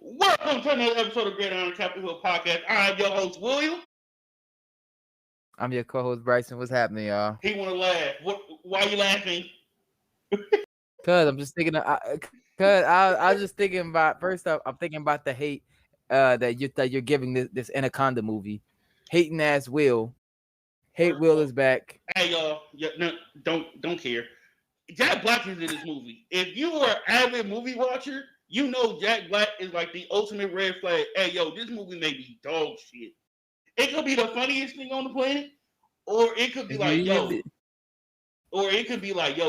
Welcome to another episode of Gridiron Capitol Hill Podcast. I'm your host, William. I'm your co-host, Bryson. What's happening, y'all? He want to laugh. Why are you laughing? Cause I'm just thinking. I was just thinking about. First up, I'm thinking about the hate that you're giving this Anaconda movie. Hating ass Will. Hate Will is back. Hey, y'all. No, don't care. Jack Black is in this movie. If you are an avid movie watcher, you know Jack Black is like the ultimate red flag. Hey, yo, this movie may be dog shit. It could be the funniest thing on the planet, or it could be like, yo,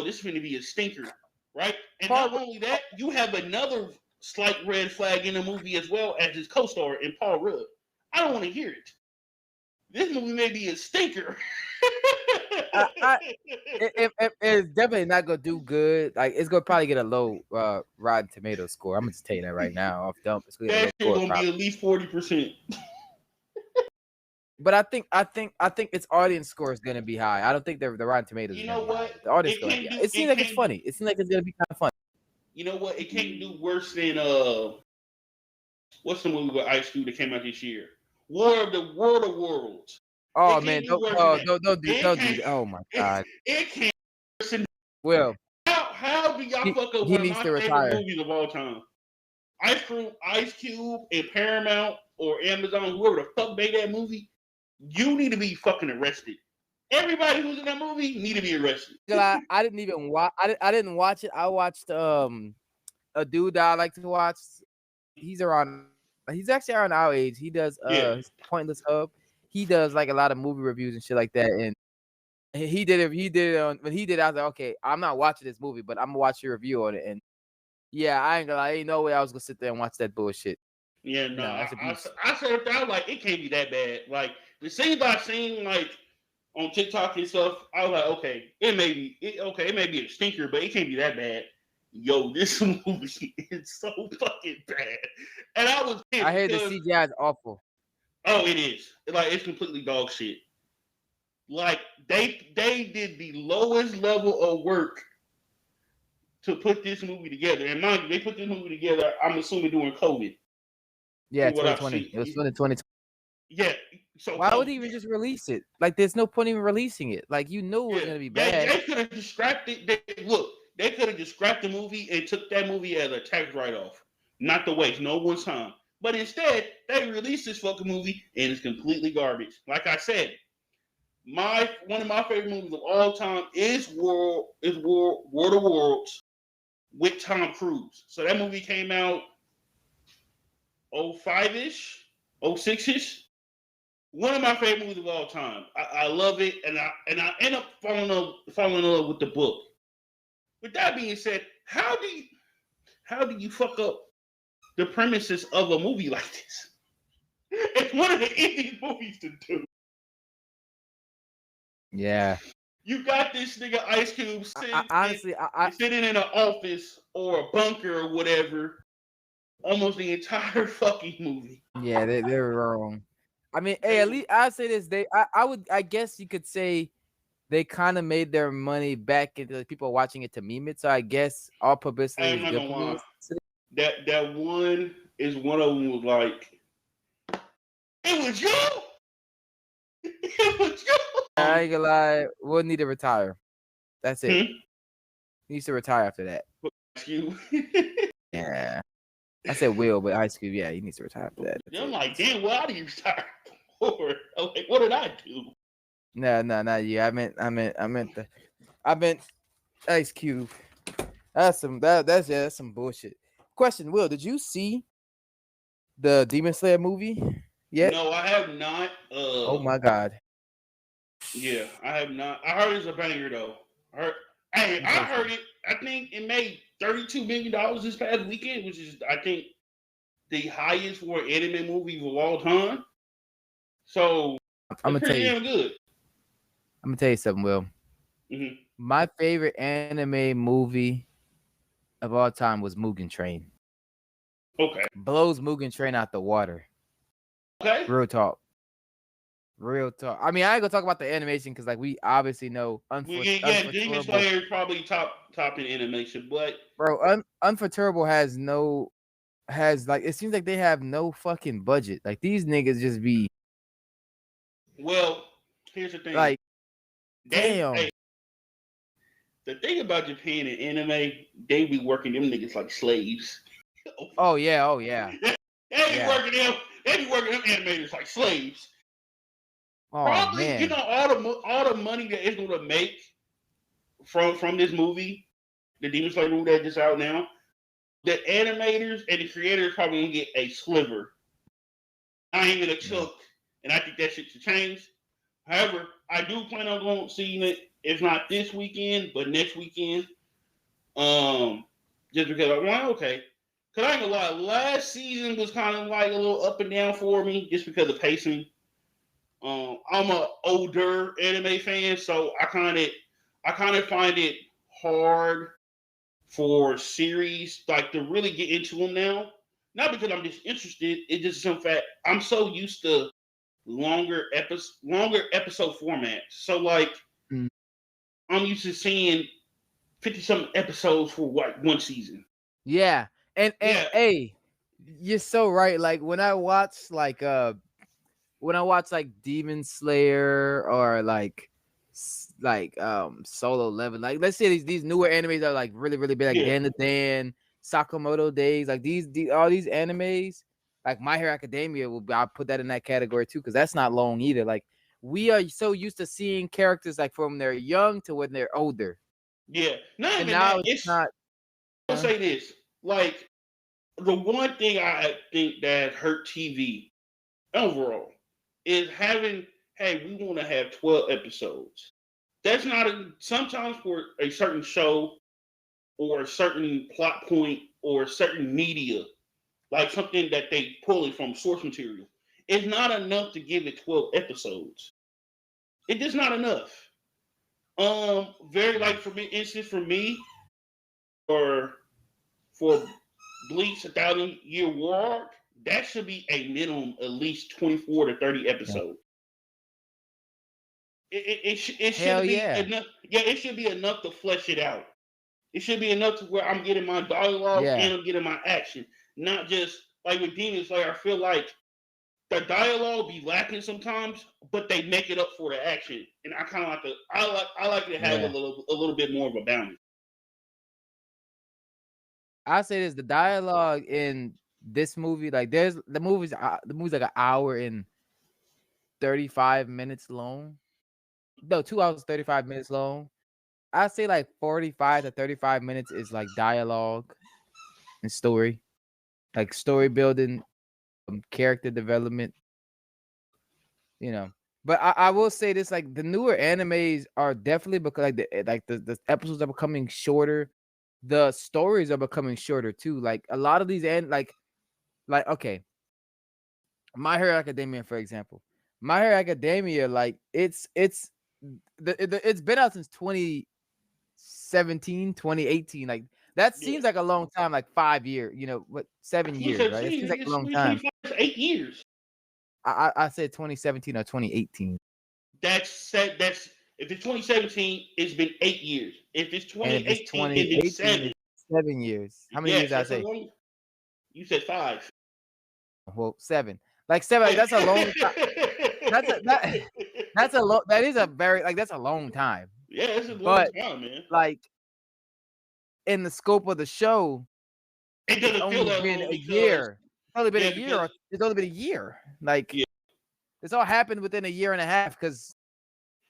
this is going to be a stinker, right? And not only that, you have another slight red flag in the movie as well as his co-star in Paul Rudd. I don't want to hear it. This movie may be a stinker. It's definitely not gonna do good. Like it's gonna probably get a low Rotten Tomato score. I'm gonna just tell you that right now off dump. It's gonna be at least 40%. But I think its audience score is gonna be high. I don't think the Rotten Tomatoes. You know what? The audience score. It seems like it's funny. It seems like it's gonna be kind of fun. You know what? It can't do worse than what's the movie with Ice Cube that came out this year? War of Worlds. Oh man, don't do. Oh my god. It can't. Well, how do y'all fuck up one of my favorite movies of all time? Ice Cube, and Paramount or Amazon, whoever the fuck made that movie, you need to be fucking arrested. Everybody who's in that movie need to be arrested. I didn't even watch. I didn't watch it. I watched a dude that I like to watch. He's actually around our age. He does Pointless Hub. He does like a lot of movie reviews and shit like that. And he did it. When he did, I was like, okay, I'm not watching this movie, but I'm gonna watch your review on it. And yeah, I ain't gonna lie, ain't no way I was gonna sit there and watch that bullshit. Yeah, no, I said I was like, it can't be that bad. Like the scenes I seen like on TikTok and stuff, I was like, okay, it may be a stinker, but it can't be that bad. Yo, this movie is so fucking bad. And I was pissed. I heard the CGI is awful. Oh, it is. Like it's completely dog shit. Like they did the lowest level of work to put this movie together. And mind you, they put this movie together, I'm assuming during COVID. Yeah, 2020. It was 2020. Yeah. So why would he even just release it? Like, there's no point in releasing it. Like, you knew it was gonna be bad. They could have just scrapped it. They could have just scrapped the movie and took that movie as a tax write-off. Not to waste no one's time. But instead, they released this fucking movie and it's completely garbage. Like I said, one of my favorite movies of all time is War of Worlds with Tom Cruise. So that movie came out 05-ish, 06-ish. One of my favorite movies of all time. I love it, and I end up falling in love with the book. With that being said, how do you fuck up the premises of a movie like this? It's one of the easiest movies to do. Yeah. You got this nigga Ice Cube sitting in an office or a bunker or whatever, almost the entire fucking movie. Yeah, they're wrong. I mean, hey, at least I'd say this. I guess you could say they kind of made their money back into people watching it to meme it. So I guess all publicity is good for me. That one is one of them was like, it was you. It was you. I ain't gonna lie, we'll need to retire. That's it. He needs to retire after that. Ice Cube. Yeah. I said Will, but Ice Cube, yeah, he needs to retire after that. I'm like, damn, well, how do you retire for? I'm like, what did I do? No, not you. I meant Ice Cube. That's some bullshit. Question, Will, did you see the Demon Slayer movie yet? No, I have not. Oh my god. Yeah, I have not. I heard it's a banger though. I heard it. I think it made $32 million this past weekend, which is, I think, the highest for an anime movie of all time. So I'm gonna tell you, damn good. I'm gonna tell you something, Will. Mm-hmm. My favorite anime movie of all time was Mugen Train. Okay. Blows Mugen Train out the water. Okay. Real talk. I mean, I ain't gonna talk about the animation because, like, we obviously know. Demon Slayer is probably top in animation, but bro, Unforturable has no has like it seems like they have no fucking budget. Like these niggas just be Well, here's the thing. like, They, damn. hey, the thing about Japan and anime, they be working them niggas like slaves. Oh yeah. They be working them. They be working them animators like slaves. Oh Probably, man. all the money that it's gonna make from this movie, the Demon Slayer movie that just out now, the animators and the creators probably gonna get a sliver, not even a chunk, and I think that shit should change. However, I do plan on going seeing it, if not this weekend, but next weekend. Just because I'm like, okay. Cause I ain't gonna lie, last season was kind of like a little up and down for me, just because of pacing. I'm a older anime fan, so I kind of find it hard for series like to really get into them now. Not because I'm disinterested, it's just some fact I'm so used to longer episode formats. So like I'm used to seeing 50-something episodes for what one season. Yeah. And hey, you're so right. Like when I watch like Demon Slayer or like Solo Level, like let's say these newer animes are like really big, like Dan, Sakamoto Days, like these all these animes, like My Hero Academia I'll put that in that category too, because that's not long either. Like we are so used to seeing characters like from they're young to when they're older. Yeah, not And even now that. it's not. I'll say this: like the one thing I think that hurt TV overall is having, hey, we want to have 12 episodes. That's not sometimes for a certain show or a certain plot point or a certain media, like something that they pulling from source material. It's not enough to give it 12 episodes. It's just not enough. Very like for me, or for Bleach 1,000-Year War Arc, that should be a minimum at least 24 to 30 episodes. It should be enough. Yeah, it should be enough to flesh it out. It should be enough to where I'm getting my dialogue and I'm getting my action, not just like with Demon Slayer. I feel like the dialogue be lacking sometimes, but they make it up for the action, and I kind of like to. I like to have a little bit more of a balance. I say this: the dialogue in this movie, like the movie's like an hour and 35 minutes long. No, 2 hours 35 minutes long. I say like 45 to 35 minutes is like dialogue and story, like story building, character development. You know, but I will say this: like the newer animes are definitely because like the episodes are becoming shorter. The stories are becoming shorter too. Like a lot of these like okay, My Hero Academia, for example. My Hero Academia, like it's been out since 2017, 2018. Like that seems like a long time, like 5 years, 7 years, right? It seems like a long time. 8 years. I said 2017 or 2018. That's if it's 2017, it's been 8 years. If it's 2018, it's been 7 years. How many years did I say? You said 5. Well, 7. Like 7, like, that's a long time. That's a long. That is a very that's a long time. Yeah, it's a long time, man. Like in the scope of the show, it doesn't only feel that been long a year. It's only been a year. It's only been a year. Like this all happened within a year and a half because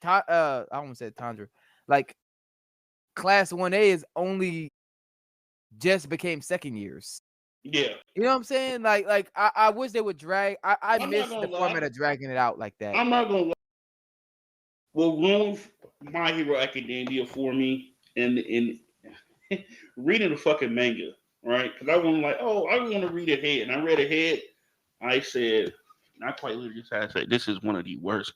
I almost said Tundra. Like class 1A is only just became second years. Yeah. You know what I'm saying? Like I wish they would drag. I miss the format of dragging it out like that. I'm not gonna lie. What ruined My Hero Academia for me and reading the fucking manga, right? Because I was like, oh, I want to read ahead. And I read ahead. I said, not quite literally, I said, this is one of the worst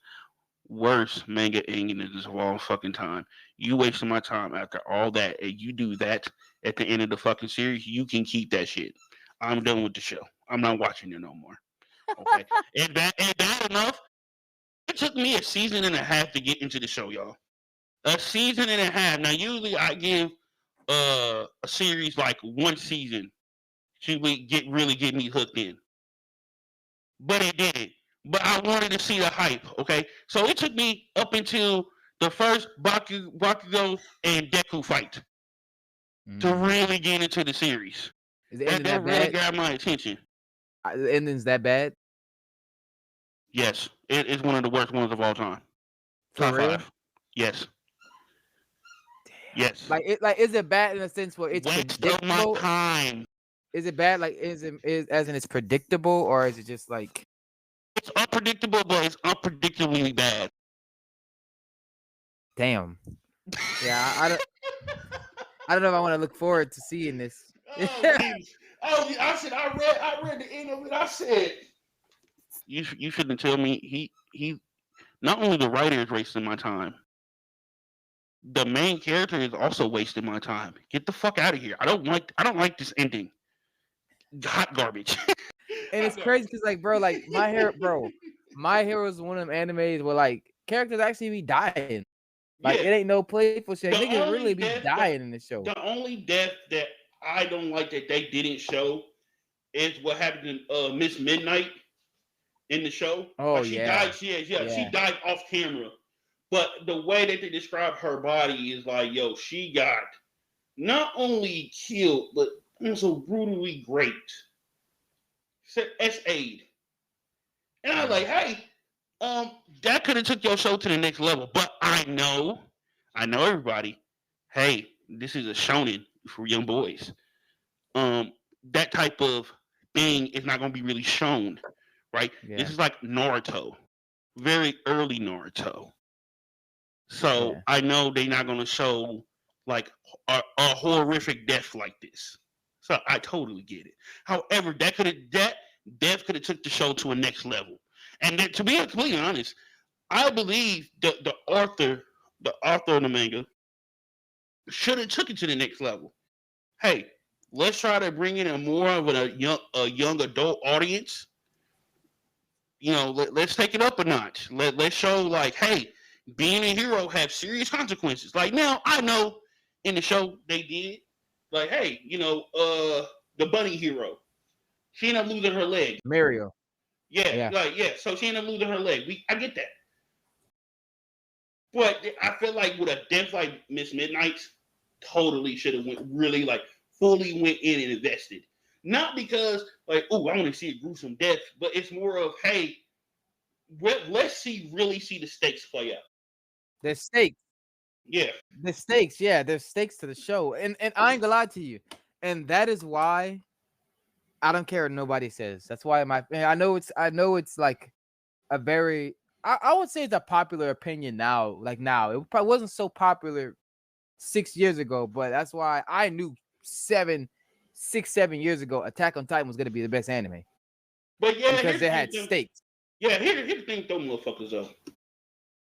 manga endings of all fucking time. You wasted my time after all that, and you do that at the end of the fucking series. You can keep that shit. I'm done with the show. I'm not watching it no more. Okay, and that enough. It took me a season and a half to get into the show, y'all. A season and a half. Now, usually I give a series like one season, to really get me hooked in. But it didn't. But I wanted to see the hype. Okay, so it took me up until the first Bakugo and Deku fight to really get into the series. Is the ending that really bad? got my attention. The ending's that bad? Yes, it is one of the worst ones of all time. For Top real? 5. Yes. Damn. Yes. Like is it bad in a sense where it's Waste of my predictable? time. Is it bad? Like is as in it's predictable, or is it just like it's unpredictable, but it's unpredictably bad. Damn. Yeah, I don't know if I want to look forward to seeing this. I said I read the end of it. I said you shouldn't tell me he not only the writer is wasting my time. The main character is also wasting my time. Get the fuck out of here. I don't like this ending. Hot garbage. And it's crazy because like like My Hero is one of them animes where like characters actually be dying. Like it ain't no playful shit. Niggas really be dying in the show. The only death that I don't like that they didn't show is what happened to Miss Midnight in the show. Oh like she died. She died off camera. But the way that they describe her body is like, yo, she got not only killed, but also brutally raped. S.A.'d. And I was like, hey, that could have took your show to the next level. But I know everybody. Hey, this is a shonen for young boys. That type of thing is not going to be really shown, right? Yeah. This is like Naruto, very early Naruto. So I know they're not going to show like a horrific death like this. So I totally get it. However, that death could have took the show to a next level. And then, to be completely honest, I believe the author of the manga should have took it to the next level. Hey, let's try to bring in a more of a young adult audience. You know, let's take it up a notch. Let's show like, hey, being a hero has serious consequences. Like now, I know in the show they did. Like, hey, you know, the bunny hero, she ended up losing her leg. Mario. Yeah. So she ended up losing her leg. I get that. But I feel like with a death like Miss Midnight's, totally should have fully went in and invested. Not because like, oh, I want to see a gruesome death, but it's more of, hey, let's really see the stakes play out. The stakes. Yeah. The stakes, there's stakes to the show. And I ain't gonna lie to you. And that is why I don't care what nobody says. That's why I know it's like a very I would say it's a popular opinion now. Like now, it probably wasn't so popular 6 years ago, but that's why I knew 7 years ago Attack on Titan was gonna be the best anime. But yeah, because they had stakes. Yeah, here's the thing, though, motherfuckers. Though,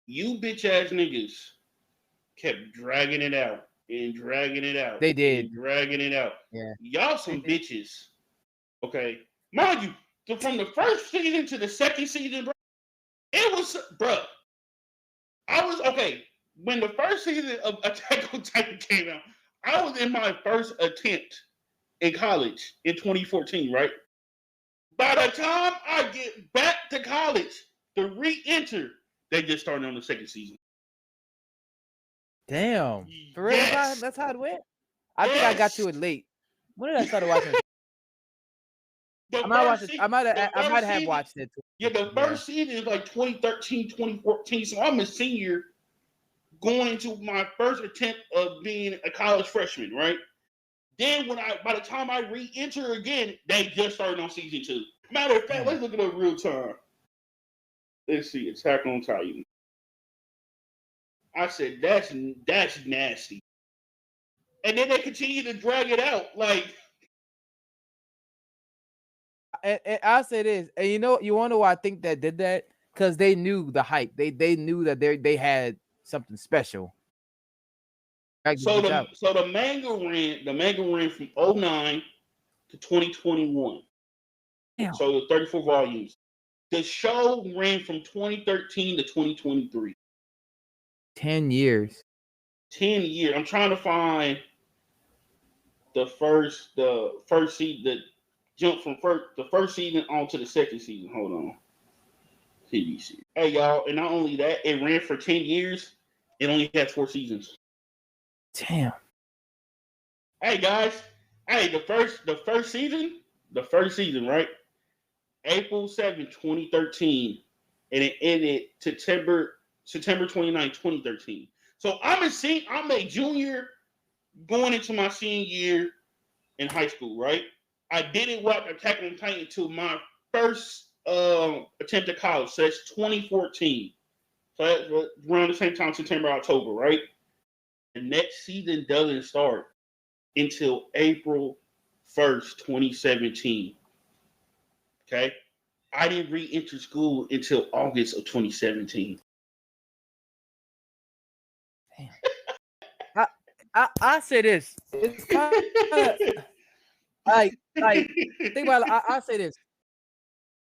you bitch ass niggas kept dragging it out and dragging it out. They did dragging it out. Yeah, y'all some bitches. Okay, mind you, from the first season to the second season, bro, it was, bro. I was okay when the first season of Attack on Titan came out. I was in my first attempt in college in 2014, right? By the time I get back to college to re-enter, they just started on the second season. Damn. For real? Yes. That's how it went? I think I got to it late. When did I start watching it? I might have watched it too. Yeah, the first season is like 2013, 2014. So I'm a senior going into my first attempt of being a college freshman, right? Then by the time I re-enter again, they just started on season 2. Matter of fact, let's look at it real time. Let's see, Attack on Titan. I said that's nasty. And then they continue to drag it out, like. And I'll say this, and you wonder why I think that did that? Because they knew the hype. They knew that they had something special. So the manga ran from 2009 to 2021. Damn. So the 34 volumes. The show ran from 2013 to 2023. 10 years. 10 years. I'm trying to find the first season. jump from the first season on to the second season. Hold on. CBC. Hey y'all, and not only that, it ran for 10 years. It only had 4 seasons. Damn. Hey guys, the first season, right? April 7th, 2013, and it ended September 29th, 2013. So I'm a junior going into my senior year in high school, right? I didn't watch Attack on Titan until my first attempt at college. So that's 2014. So that's around the same time, September, October, right? The next season doesn't start until April 1st, 2017. Okay? I didn't re-enter school until August of 2017. Damn. I say this. It's kind of like think about it. I say this.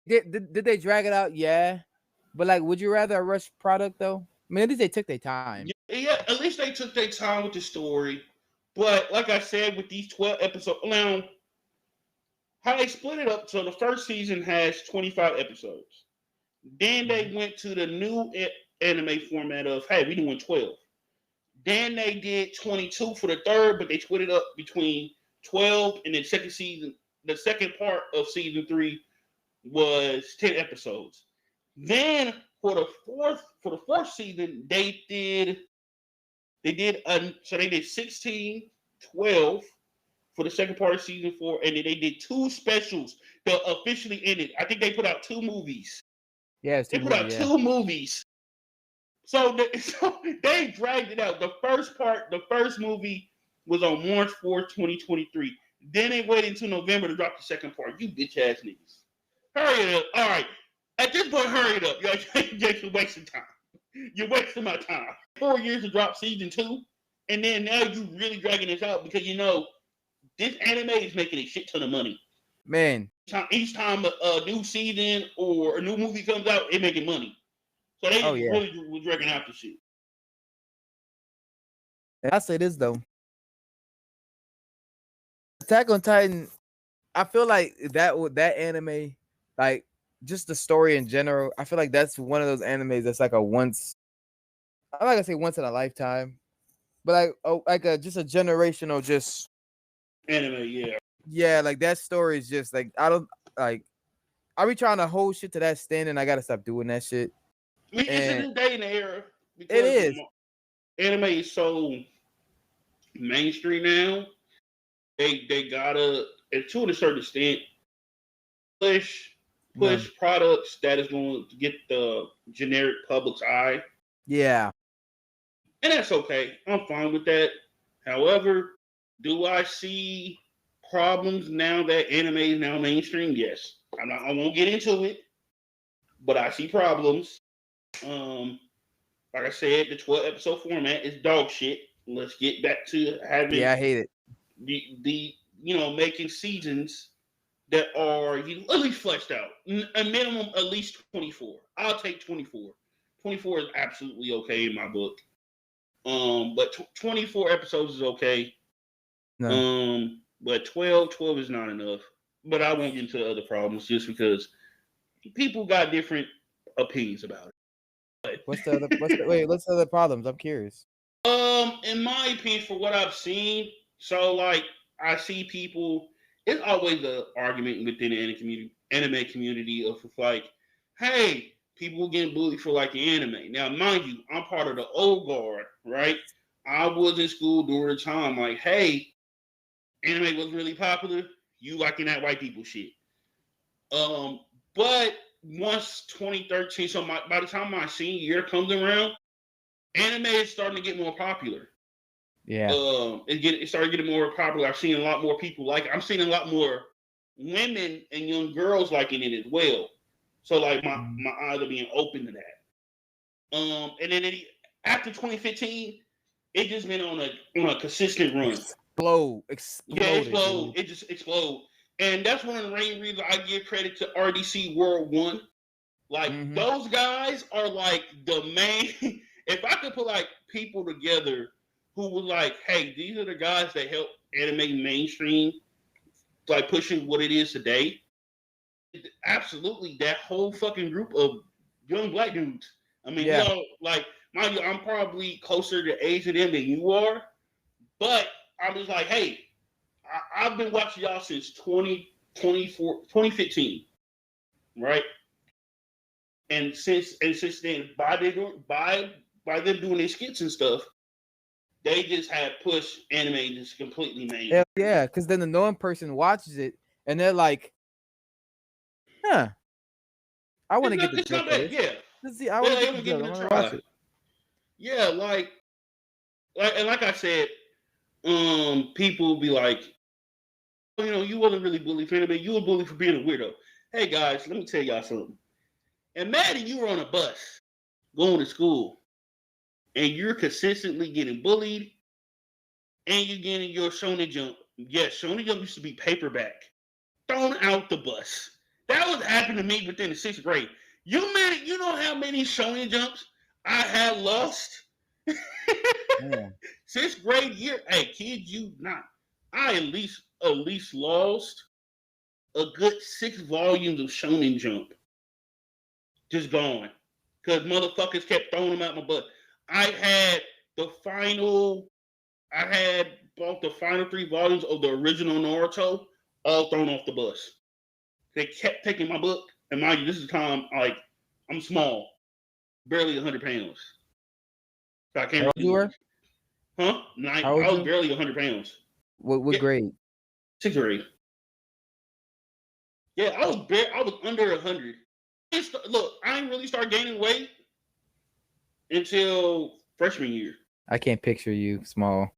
Did they drag it out? Yeah. But like, would you rather a rush product though? I mean, at least they took their time. Yeah, at least they took their time with the story. But like I said, with these 12 episodes, now how they split it up, so the first season has 25 episodes. Then they went to the new anime format of, hey, we doing 12. Then they did 22 for the third, but they split it up between 12 and then second season. The second part of season 3 was 10 episodes. Then for the fourth season, they did 16, 12 for the second part of season 4, and then they did 2 specials that officially ended. I think they put out 2 movies. Yeah, they put out 2 movies. So they dragged it out. The first movie was on March 4th, 2023. Then they waited until November to drop the second part. You bitch ass niggas. Hurry it up. All right. At this point, hurry it up. You're wasting time. You're wasting my time. 4 years to drop season 2, and then now you really dragging this out because you know this anime is making a shit ton of money. Man. Each time a new season or a new movie comes out, it's making money. So they really were dragging out the shit. I say this though. Attack on Titan, I feel like that anime, like just the story in general, I feel like that's one of those animes that's like I'm not gonna say once in a lifetime, but just a generational just anime, yeah. Yeah, like that story is just like I be trying to hold shit to that standard. I gotta stop doing that shit. I mean, it's a new day and era. It is. Anime is so mainstream now. They gotta, and to a certain extent, push products that is going to get the generic public's eye. Yeah. And that's okay. I'm fine with that. However, do I see problems now that anime is now mainstream? Yes. I won't get into it, but I see problems. Like I said, the 12 episode format is dog shit. Let's get back to having. Yeah, I hate it. The making seasons that are at least fleshed out. A minimum at least 24. I'll take 24. 24 is absolutely okay in my book. But 24 episodes is okay. No. But 12 is not enough. But I won't get into the other problems just because people got different opinions about it. But what's the other problems? I'm curious. In my opinion, for what I've seen, so like I see people, it's always an argument within the anime community of like, hey, people getting bullied for like the anime. Now, mind you, I'm part of the old guard, right? I was in school during the time like, hey, anime was really popular. You liking that white people shit. But once 2013, so by the time my senior year comes around, anime is starting to get more popular. Yeah. It started getting more popular. I've seen a lot more people like it. I'm seeing a lot more women and young girls liking it as well. So like my eyes are being open to that. And then after 2015, it just been on a consistent run. Explode. Yeah, explode. It just explode. And that's one of the main reasons I give credit to RDC World 1. Like those guys are like the main. If I could put like people together who was like, hey, these are the guys that help anime mainstream like pushing what it is today. Absolutely, that whole fucking group of young black dudes. I mean, we all like, mind you, I'm probably closer to age to them than you are, but I was like, hey, I've been watching y'all since 2015, right? And since then, by them doing their skits and stuff, they just have pushed anime just completely mainstream. Yeah, because then the known person watches it and they're like, huh, I want to get the joke of this. Yeah. Let's see, I want to get the joke. I want to watch it. Yeah, like I said, people be like, you wasn't really bullied for anime. You were bullied for being a weirdo. Hey guys, let me tell y'all something. Imagine you were on a bus going to school, and you're consistently getting bullied, and you're getting your Shonen Jump. Yes, Shonen Jump used to be paperback, thrown out the bus. That was happening to me within the 6th grade. You know how many Shonen Jumps I had lost? Yeah. 6th grade year. Hey, kid, you not. I at least lost a good 6 volumes of Shonen Jump. Just gone. Because motherfuckers kept throwing them out my butt. I had bought the final 3 volumes of the original Naruto, all thrown off the bus. They kept taking my book, and mind you, this is time, like, I'm small, barely 100 pounds. So I can't. How old you were? Huh? I was barely 100 pounds. What grade? 6th grade. Yeah, I was under 100. Look, I didn't really start gaining weight until freshman year. I can't picture you small.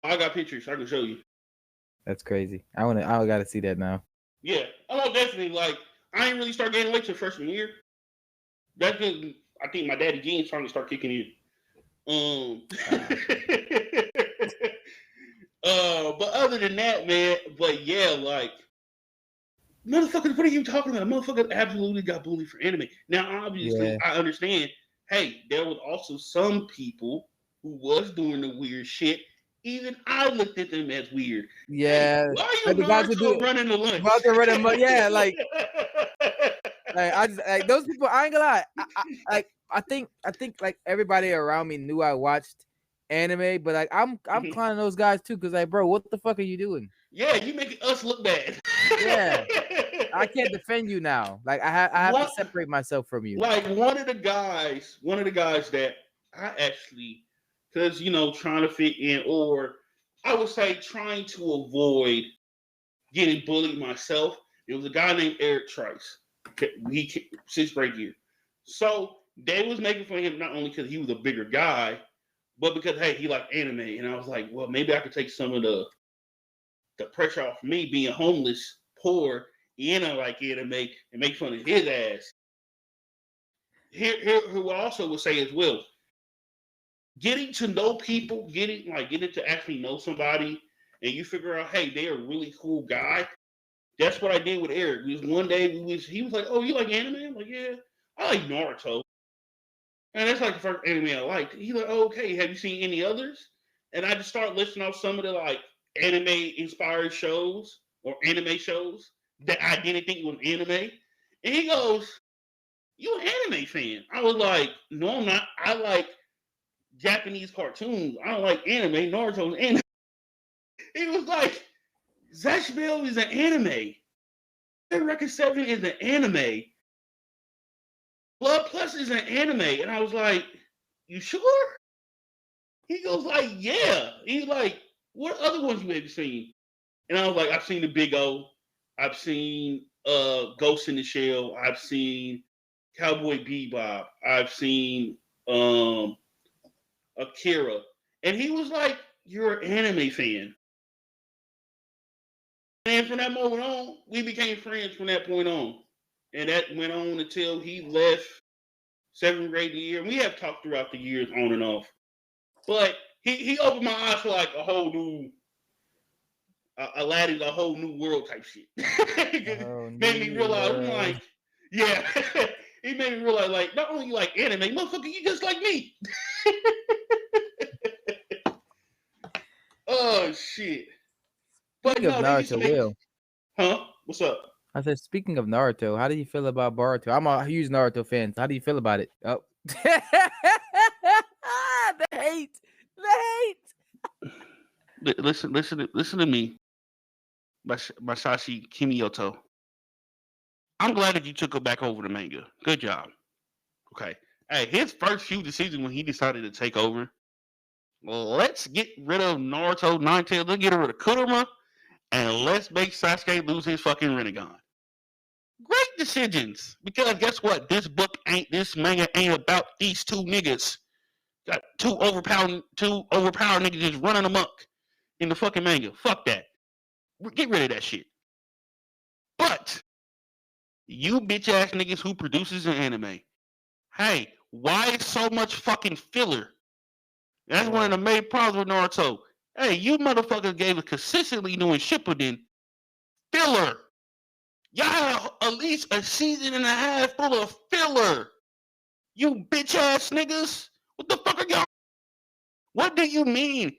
I got pictures. I can show you. That's crazy. I gotta see that now. Yeah. Oh, definitely. Like, I didn't really start gaining weight till freshman year. That's just, I think my daddy genes trying to start kicking in. But other than that, man, but yeah, like, motherfuckers, what are you talking about? Motherfuckers absolutely got bullied for anime. Now, obviously, I understand. Hey, there was also some people who was doing the weird shit. Even I looked at them as weird. Yeah, hey, why are you Naruto running the lunch? Yeah, like I just like those people. I ain't gonna lie. I think like everybody around me knew I watched anime, but like I'm clowning those guys too, because like, bro, what the fuck are you doing? Yeah, you making us look bad. Yeah, I can't defend you now. Like I have to separate myself from you. Like one of the guys that I actually, because trying to fit in, or I would say trying to avoid getting bullied myself. It was a guy named Eric Trice. He 6th grade year. So they was making fun of him not only because he was a bigger guy, but because hey, he liked anime, and I was like, well, maybe I could take some of the pressure off me being homeless, poor, and I like anime, and make fun of his ass. Here who I also would say as well, getting to know people, getting to actually know somebody, and you figure out, hey, they're a really cool guy. That's what I did with Eric. One day he was like, oh, you like anime? I'm like, yeah, I like Naruto. And that's like the first anime I liked. He's like, oh, okay, have you seen any others? And I just started listing off some of the like anime inspired shows or anime shows that I didn't think was anime. And he goes, you an anime fan? I was like, no, I'm not. I like Japanese cartoons. I don't like anime. Naruto's anime. He was like, Zatch Bell is an anime. Record 7 is an anime. Blood Plus is an anime. And I was like, you sure? He goes like, yeah. He's like, what other ones you have seen? And I was like, I've seen the Big O. I've seen Ghost in the Shell. I've seen Cowboy Bebop. I've seen Akira. And he was like, you're an anime fan. And from that moment on, we became friends from that point on. And that went on until he left 7th grade year. And we have talked throughout the years on and off. But he opened my eyes to like a whole new Aladdin, a whole new world type shit. Made me realize, I'm like, yeah. He made me realize, like, not only you like anime, motherfucker, you just like me. Oh shit. Speaking of Naruto, Huh? What's up? I said, speaking of Naruto, how do you feel about Boruto? I'm a huge Naruto fan. So how do you feel about it? Oh, the hate, the hate. Listen to me, Masashi Kimiyoto. I'm glad that you took it back over the manga. Good job. Okay. Hey, his first few decisions when he decided to take over. Well, let's get rid of Naruto, Nine-Tails, let's get rid of Kurama, and let's make Sasuke lose his fucking Rinnegan. Great decisions. Because guess what? This manga ain't about these two niggas. Got two overpowered niggas just running amok in the fucking manga. Fuck that. Get rid of that shit. But you bitch ass niggas who produces an anime, hey, why so much fucking filler? That's one of the main problems with Naruto. Hey, you motherfuckers gave us consistently doing Shippuden filler. Y'all had at least a season and a half full of filler. You bitch ass niggas. What the fuck are y'all? What do you mean?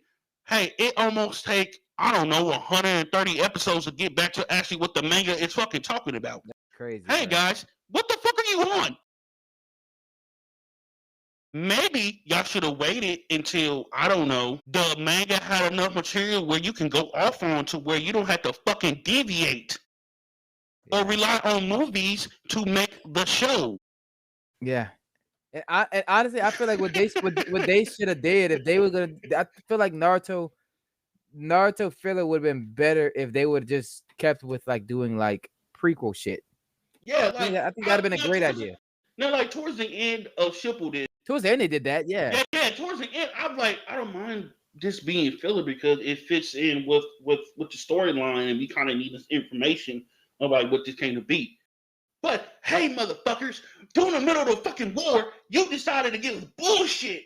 Hey, it almost take, I don't know, 130 episodes to get back to actually what the manga is fucking talking about. That's crazy. Hey, bro. Guys, what the fuck are you on? Maybe y'all should have waited until, I don't know, the manga had enough material where you can go off on to where you don't have to fucking deviate or rely on movies to make the show. Yeah. And honestly, I feel like what they should have did if they were gonna. I feel like Naruto filler would have been better if they would have just kept with like doing like prequel shit. Yeah, like I think that'd have been a great idea. No, like towards the end of Shippuden. Towards the end, they did that. Yeah. Towards the end, I'm like, I don't mind this being filler because it fits in with the storyline, and we kind of need this information of like what this came to be. But hey, motherfuckers, during the middle of the fucking war, you decided to give us bullshit.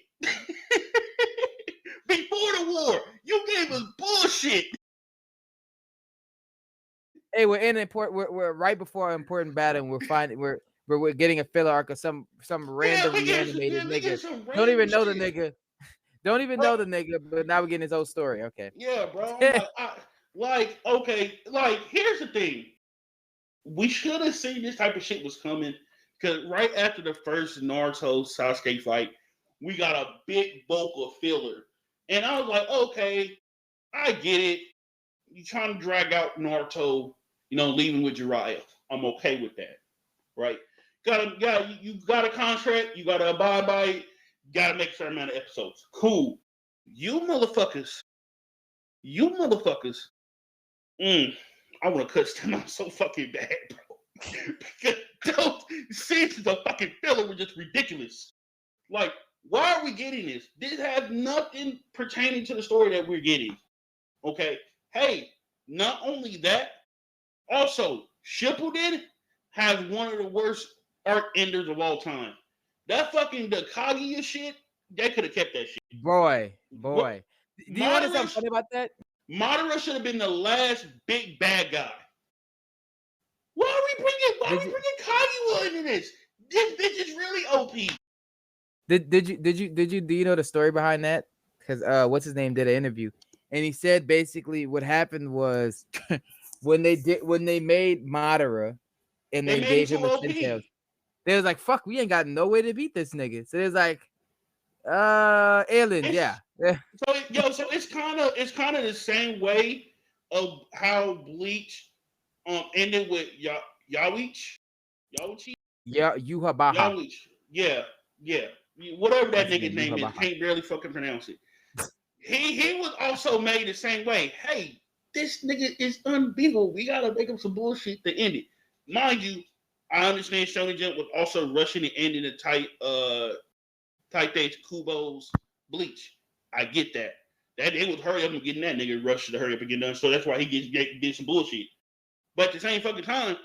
Before the war, you gave us bullshit. Hey, we're right before an important battle, and we're getting a filler arc of some random reanimated nigga. Don't even know the nigga. Don't even know the nigga, but now we're getting his own story. Okay. Yeah, bro. I'm here's the thing. We should have seen this type of shit was coming because right after the first Naruto Sasuke fight, we got a big bulk of filler. And I was like, okay, I get it. You're trying to drag out Naruto, leaving with Jiraiya. I'm okay with that. Right? You got a contract, you gotta abide by it, you gotta make a certain amount of episodes. Cool. You motherfuckers. I want to cut them out so fucking bad, bro. Because those scenes of fucking filler were just ridiculous. Like, why are we getting this? This has nothing pertaining to the story that we're getting. Okay? Hey, not only that, also, Shippuden has one of the worst arc enders of all time. That fucking the Kaguya shit, they could have kept that shit. Boy. Do you want to say something about that? Madara should have been the last big bad guy. Why are we bringing Kaguya into this? This bitch is really OP. Do you know the story behind that? Because what's his name did an interview, and he said basically what happened was when they made Madara and they gave him a Sentail, they was like, fuck, we ain't got no way to beat this nigga. So there's like aliens, yeah. So it's kind of the same way of how Bleach ended with Yawichi. Yeah, Yuhabaha. Yawichi. Yeah. Whatever that nigga's name is, can't barely fucking pronounce it. He was also made the same way. Hey, this nigga is unbeatable. We gotta make him some bullshit to end it. Mind you, I understand Shonen Jump was also rushing the ending of Tite Kubo's Bleach. I get that. That it was hurry up and getting that nigga rushed to hurry up and get done. So that's why he did some bullshit. But at the same fucking time,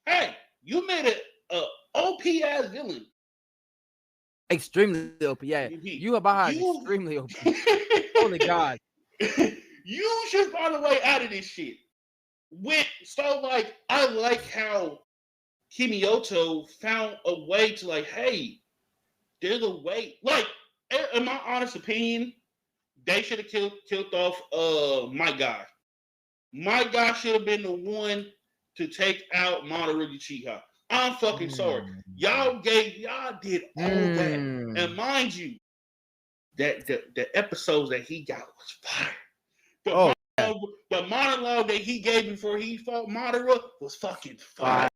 hey, you made a OP ass villain. Extremely OP, yeah. Yuhabaha is extremely OP. Holy God. You should find a way out of this shit. I like how Kimiyoto found a way to hey, there's a way. In my honest opinion, they should have killed off my guy. My guy should have been the one to take out Mamoru Uchiha. I'm fucking sorry. Y'all did all that. And mind you, that the episodes that he got was fire. The monologue that he gave before he fought Madara was fucking fire.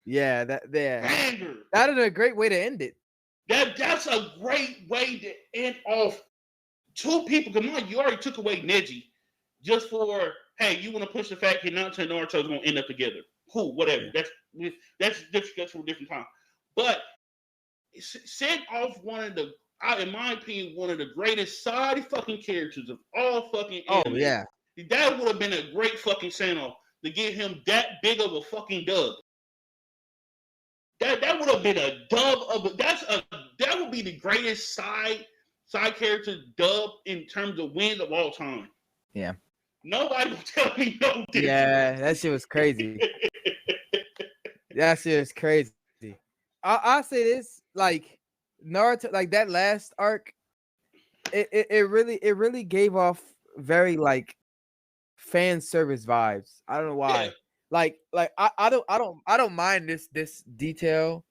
Yeah, that is a great way to end it. That's a great way to end off two people. Come on, you already took away Neji just for, hey, you want to push the fact that Naruto and Naruto is going to end up together. Cool, whatever. Yeah. That's for a different time. But sent off one of the, in my opinion, one of the greatest side fucking characters of all fucking anime. Oh, yeah. That would have been a great fucking send-off to give him that big of a fucking dub. That would have been a dub of that would be the greatest side character dub in terms of wins of all time. Yeah. Nobody will tell me no different. Yeah, that shit was crazy. That shit is crazy. I'll say this, like Naruto, like that last arc, it really gave off very like fan service vibes. I don't know why. Yeah. Like I don't mind this detail,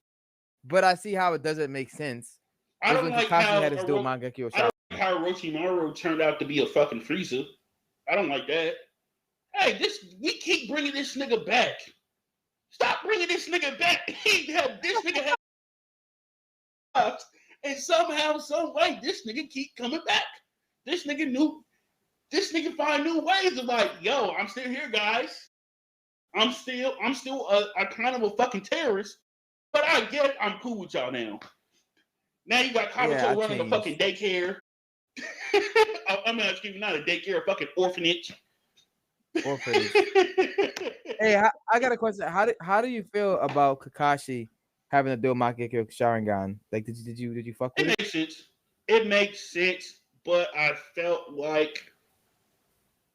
but I see how it doesn't make sense. I don't like how had his dual Mangekyo shot. I don't like how Orochimaru turned out to be a fucking Frieza. I don't like that. Hey, we keep bringing this nigga back. Stop bringing this nigga back. This nigga had and somehow, some way, this nigga keep coming back. This nigga find new ways of like, yo, I'm still here, guys. I'm still a kind of a fucking terrorist, but I get it. I'm cool with y'all now. Now you got Kabuto running a fucking daycare. I'm not excuse me, not a daycare, a fucking orphanage. Hey, I got a question. How do you feel about Kakashi having a dual Mangekyo Sharingan? Like, did you fuck with it? It makes sense. It makes sense, but I felt like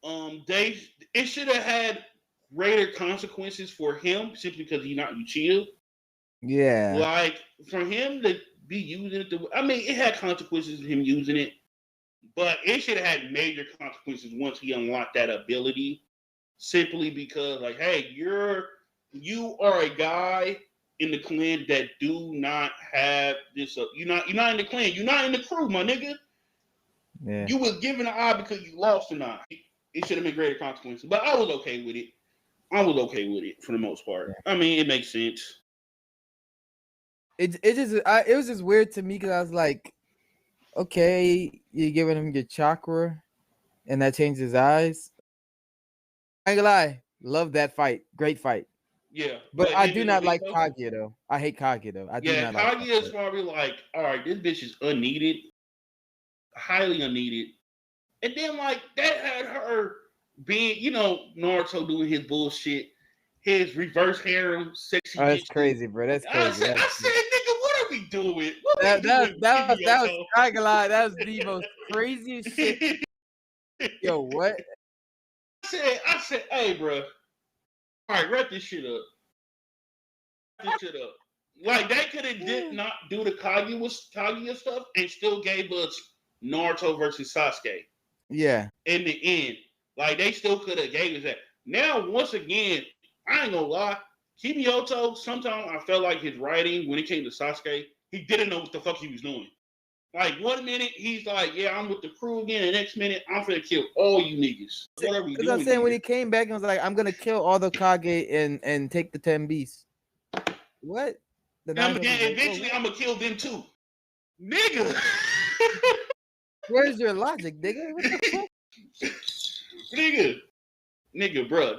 it should have had greater consequences for him simply because he's not Uchiha. Yeah. Like for him to be using it, I mean, it had consequences of him using it, but it should have had major consequences once he unlocked that ability. Simply because, like, hey, you are a guy in the clan that do not have this. You're not in the clan. You're not in the crew, my nigga. Yeah. You was given an eye because you lost an eye. It should have been greater consequences, but I was okay with it. For the most part. Yeah. I mean, it makes sense. It was just weird to me because I was like, okay, you're giving him your chakra, and that changed his eyes. I ain't gonna lie, love that fight. Great fight. Yeah. But I do not like Kaguya though. I hate Kaguya though. Kaguya is probably like, all right, this bitch is unneeded. Highly unneeded. And then like that had her being, Naruto doing his bullshit, his reverse harem, sexy. Oh, that's crazy, bro. That's crazy. I said, nigga, what are we doing? That was I ain't gonna lie, that was the most craziest shit. Yo, what? I said, hey, bro. All right, wrap this shit up. Like, they could have did not do the Kaguya stuff and still gave us Naruto versus Sasuke. Yeah. In the end. Like, they still could have gave us that. Now, once again, I ain't gonna lie. Kimiyoto, sometimes I felt like his writing, when it came to Sasuke, he didn't know what the fuck he was doing. Like, 1 minute, he's like, yeah, I'm with the crew again. The next minute, I'm finna kill all you niggas. What are we doing? I'm saying, when he came back and was like, I'm gonna kill all the Kage and take the 10 beasts. What? Eventually, I'm gonna kill them too. Nigga. Where's your logic, nigga? What the fuck? Nigga, bro,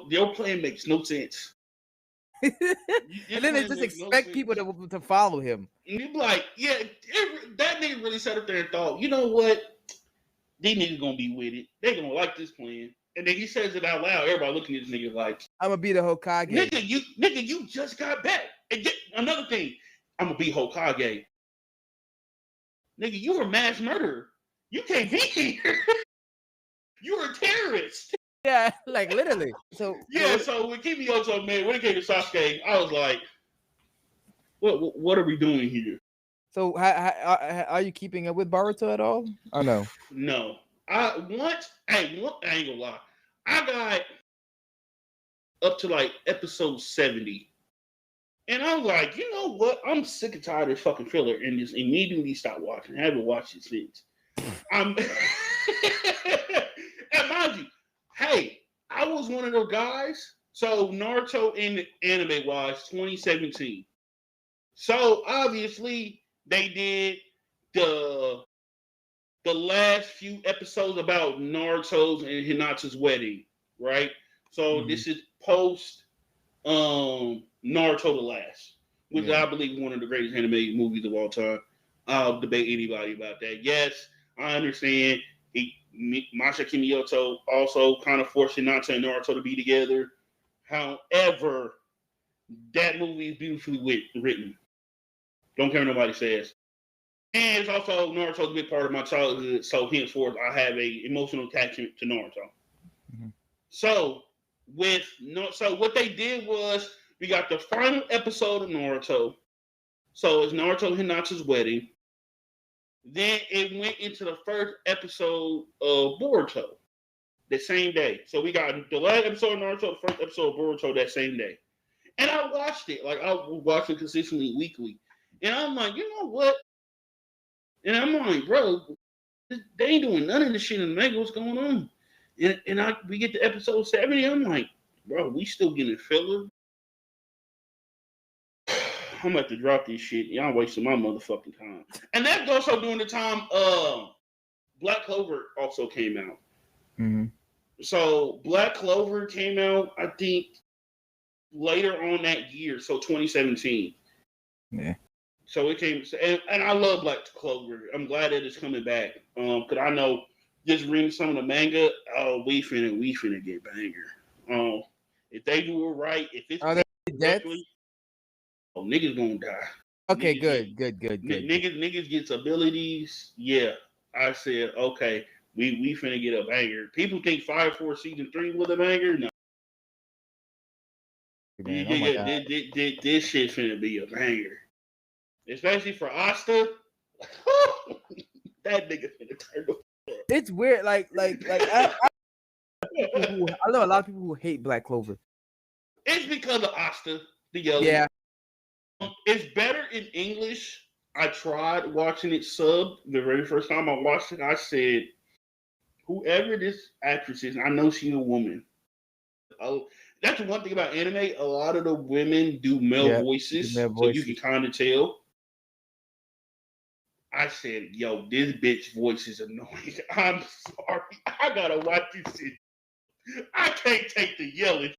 your plan makes no sense. And then they just expect people to follow him. And you be like, yeah, that nigga really sat up there and thought, you know what? These niggas gonna be with it. They gonna like this plan. And then he says it out loud. Everybody looking at this nigga like, I'm gonna be the Hokage. Nigga, you just got back. And another thing, I'm gonna be Hokage. Nigga, you were a mass murderer. You can't be here. You're a terrorist. Yeah, like literally. So when Kimiyoto, man, when it came to Sasuke, I was like, what are we doing here? So are you keeping up with Boruto at all? Or no? No. I ain't gonna lie. I up to like episode 70. And I'm like, you know what? I'm sick and tired of this fucking filler and just immediately stopped watching. I haven't watched it since. I'm and mind you, hey, I was one of those guys. So Naruto in anime wise, 2017. So obviously they did the last few episodes about Naruto's and Hinata's wedding, right? So this is post Naruto the Last, which I believe is one of the greatest anime movies of all time. I'll debate anybody about that. Yes, I understand. Masha Kimioto also kind of forced Hinata and Naruto to be together. However, that movie is beautifully written. Don't care what nobody says. And it's also Naruto's a big part of my childhood, so henceforth I have a emotional attachment to Naruto. Mm-hmm. So what they did was we got the final episode of Naruto. So it's Naruto Hinata's wedding. Then it went into the first episode of Boruto the same day. So we got the last episode of Naruto, the first episode of Boruto that same day. And I watched it. Like I watched it consistently weekly. And I'm like, you know what? And I'm like, bro, they ain't doing none of this shit in the manga. What's going on? And we get to episode 70. I'm like, bro, we still getting filler. I'm about to drop this shit. Y'all wasting my motherfucking time. And that's also during the time Black Clover also came out. Mm-hmm. So Black Clover came out, I think, later on that year, so 2017. Yeah. So it came, and I love Black Clover. I'm glad that it's coming back. Cause I know just reading some of the manga, we finna get banger. If they do it right, if it's niggas gonna die. Okay, niggas good. Niggas gets abilities. Yeah, I said okay. We finna get a banger. People think Fire Force season 3 was a banger. No. Man, this shit finna be a banger. Especially for Asta. That nigga finna turn the fuck. It's weird, like I know a lot of people who hate Black Clover. It's because of Asta, the yellow. Yeah. It's better in English. I tried watching it sub the very first time I watched it. I said, whoever this actress is, I know she's a woman. That's the one thing about anime. A lot of the women do male voices, so you can kind of tell. I said, yo, this bitch voice is annoying. I'm sorry. I gotta watch this shit. I can't take the yelling.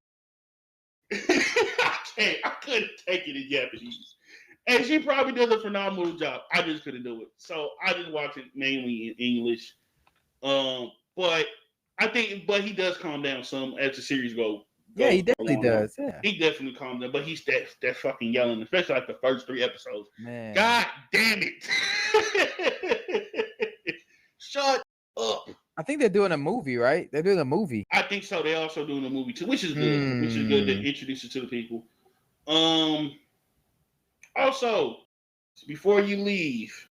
I couldn't take it in Japanese. And she probably does a phenomenal job. I just couldn't do it. So I just watch it mainly in English. But he does calm down some as the series goes. Yeah, he definitely does. Yeah. He definitely calmed down, but he's that fucking yelling, especially like the first 3 episodes. Man. God damn it. Shut up. I think they're doing a movie, right? They're doing a movie. I think so. They're also doing a movie too, which is good. Which is good to introduce it to the people. Also, before you leave,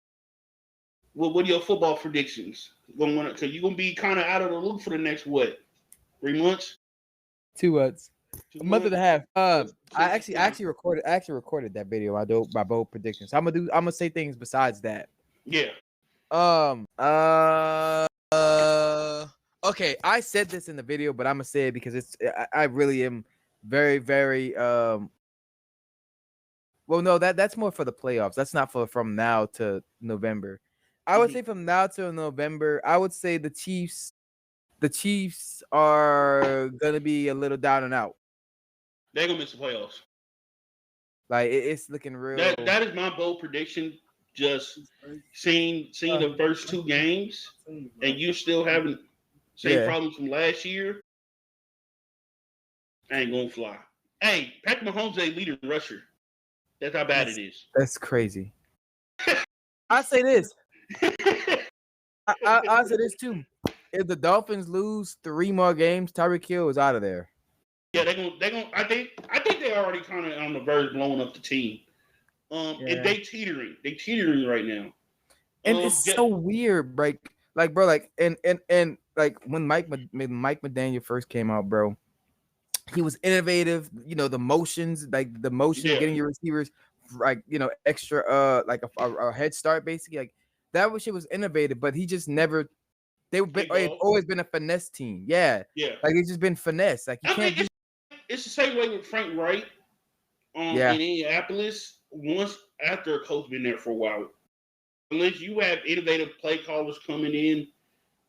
what are your football predictions? Because you're gonna be kind of out of the loop for the next 3 months? 2 months. A month and a half. I actually recorded that video. My bold predictions. I'm gonna say things besides that. Yeah. Okay, I said this in the video, but I'm gonna say it because I really am very, very well, no, that's more for the playoffs. That's not from now to November. I would say from now to November, I would say the Chiefs are gonna be a little down and out. They're gonna miss the playoffs. Like it's looking real. That is my bold prediction. Just seeing the first 2 games, and you still having same problems from last year. I ain't gonna fly. Hey, Patrick Mahomes is a leading rusher. That's how bad it is. That's crazy. I say this. I say this too. If the Dolphins lose 3 more games, Tyreek Hill is out of there. Yeah, they're gonna. I think they're already kind of on the verge of blowing up the team. And they teetering right now. And it's so weird, bro. And like when Mike McDaniel first came out, bro, He was innovative. You know, the motions, like the motions, getting your receivers, like extra, like a head start, basically. Like that shit was innovative, but he just never. They've always been a finesse team. Yeah. Like it's just been finesse. Like you can't. It's the same way with Frank Wright. In Indianapolis, once after a coach been there for a while, unless you have innovative play callers coming in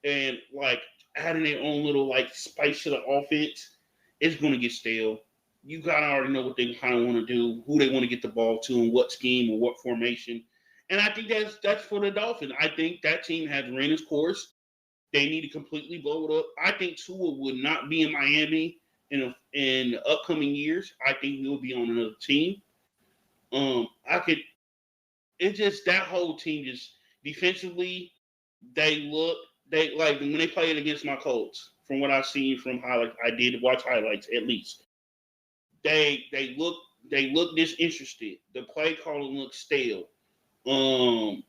and like adding their own little like spice to the offense, it's going to get stale. You kind of already know what they kind of want to do, who they want to get the ball to, and what scheme or what formation. And I think that's for the Dolphins. I think that team has ran its course. They need to completely blow it up. I think Tua would not be in Miami in the upcoming years. I think he'll be on another team. It's just that whole team just defensively, they like when they played against my Colts. From what I've seen from highlights, I did watch highlights at least. They look disinterested. The play calling looks stale. The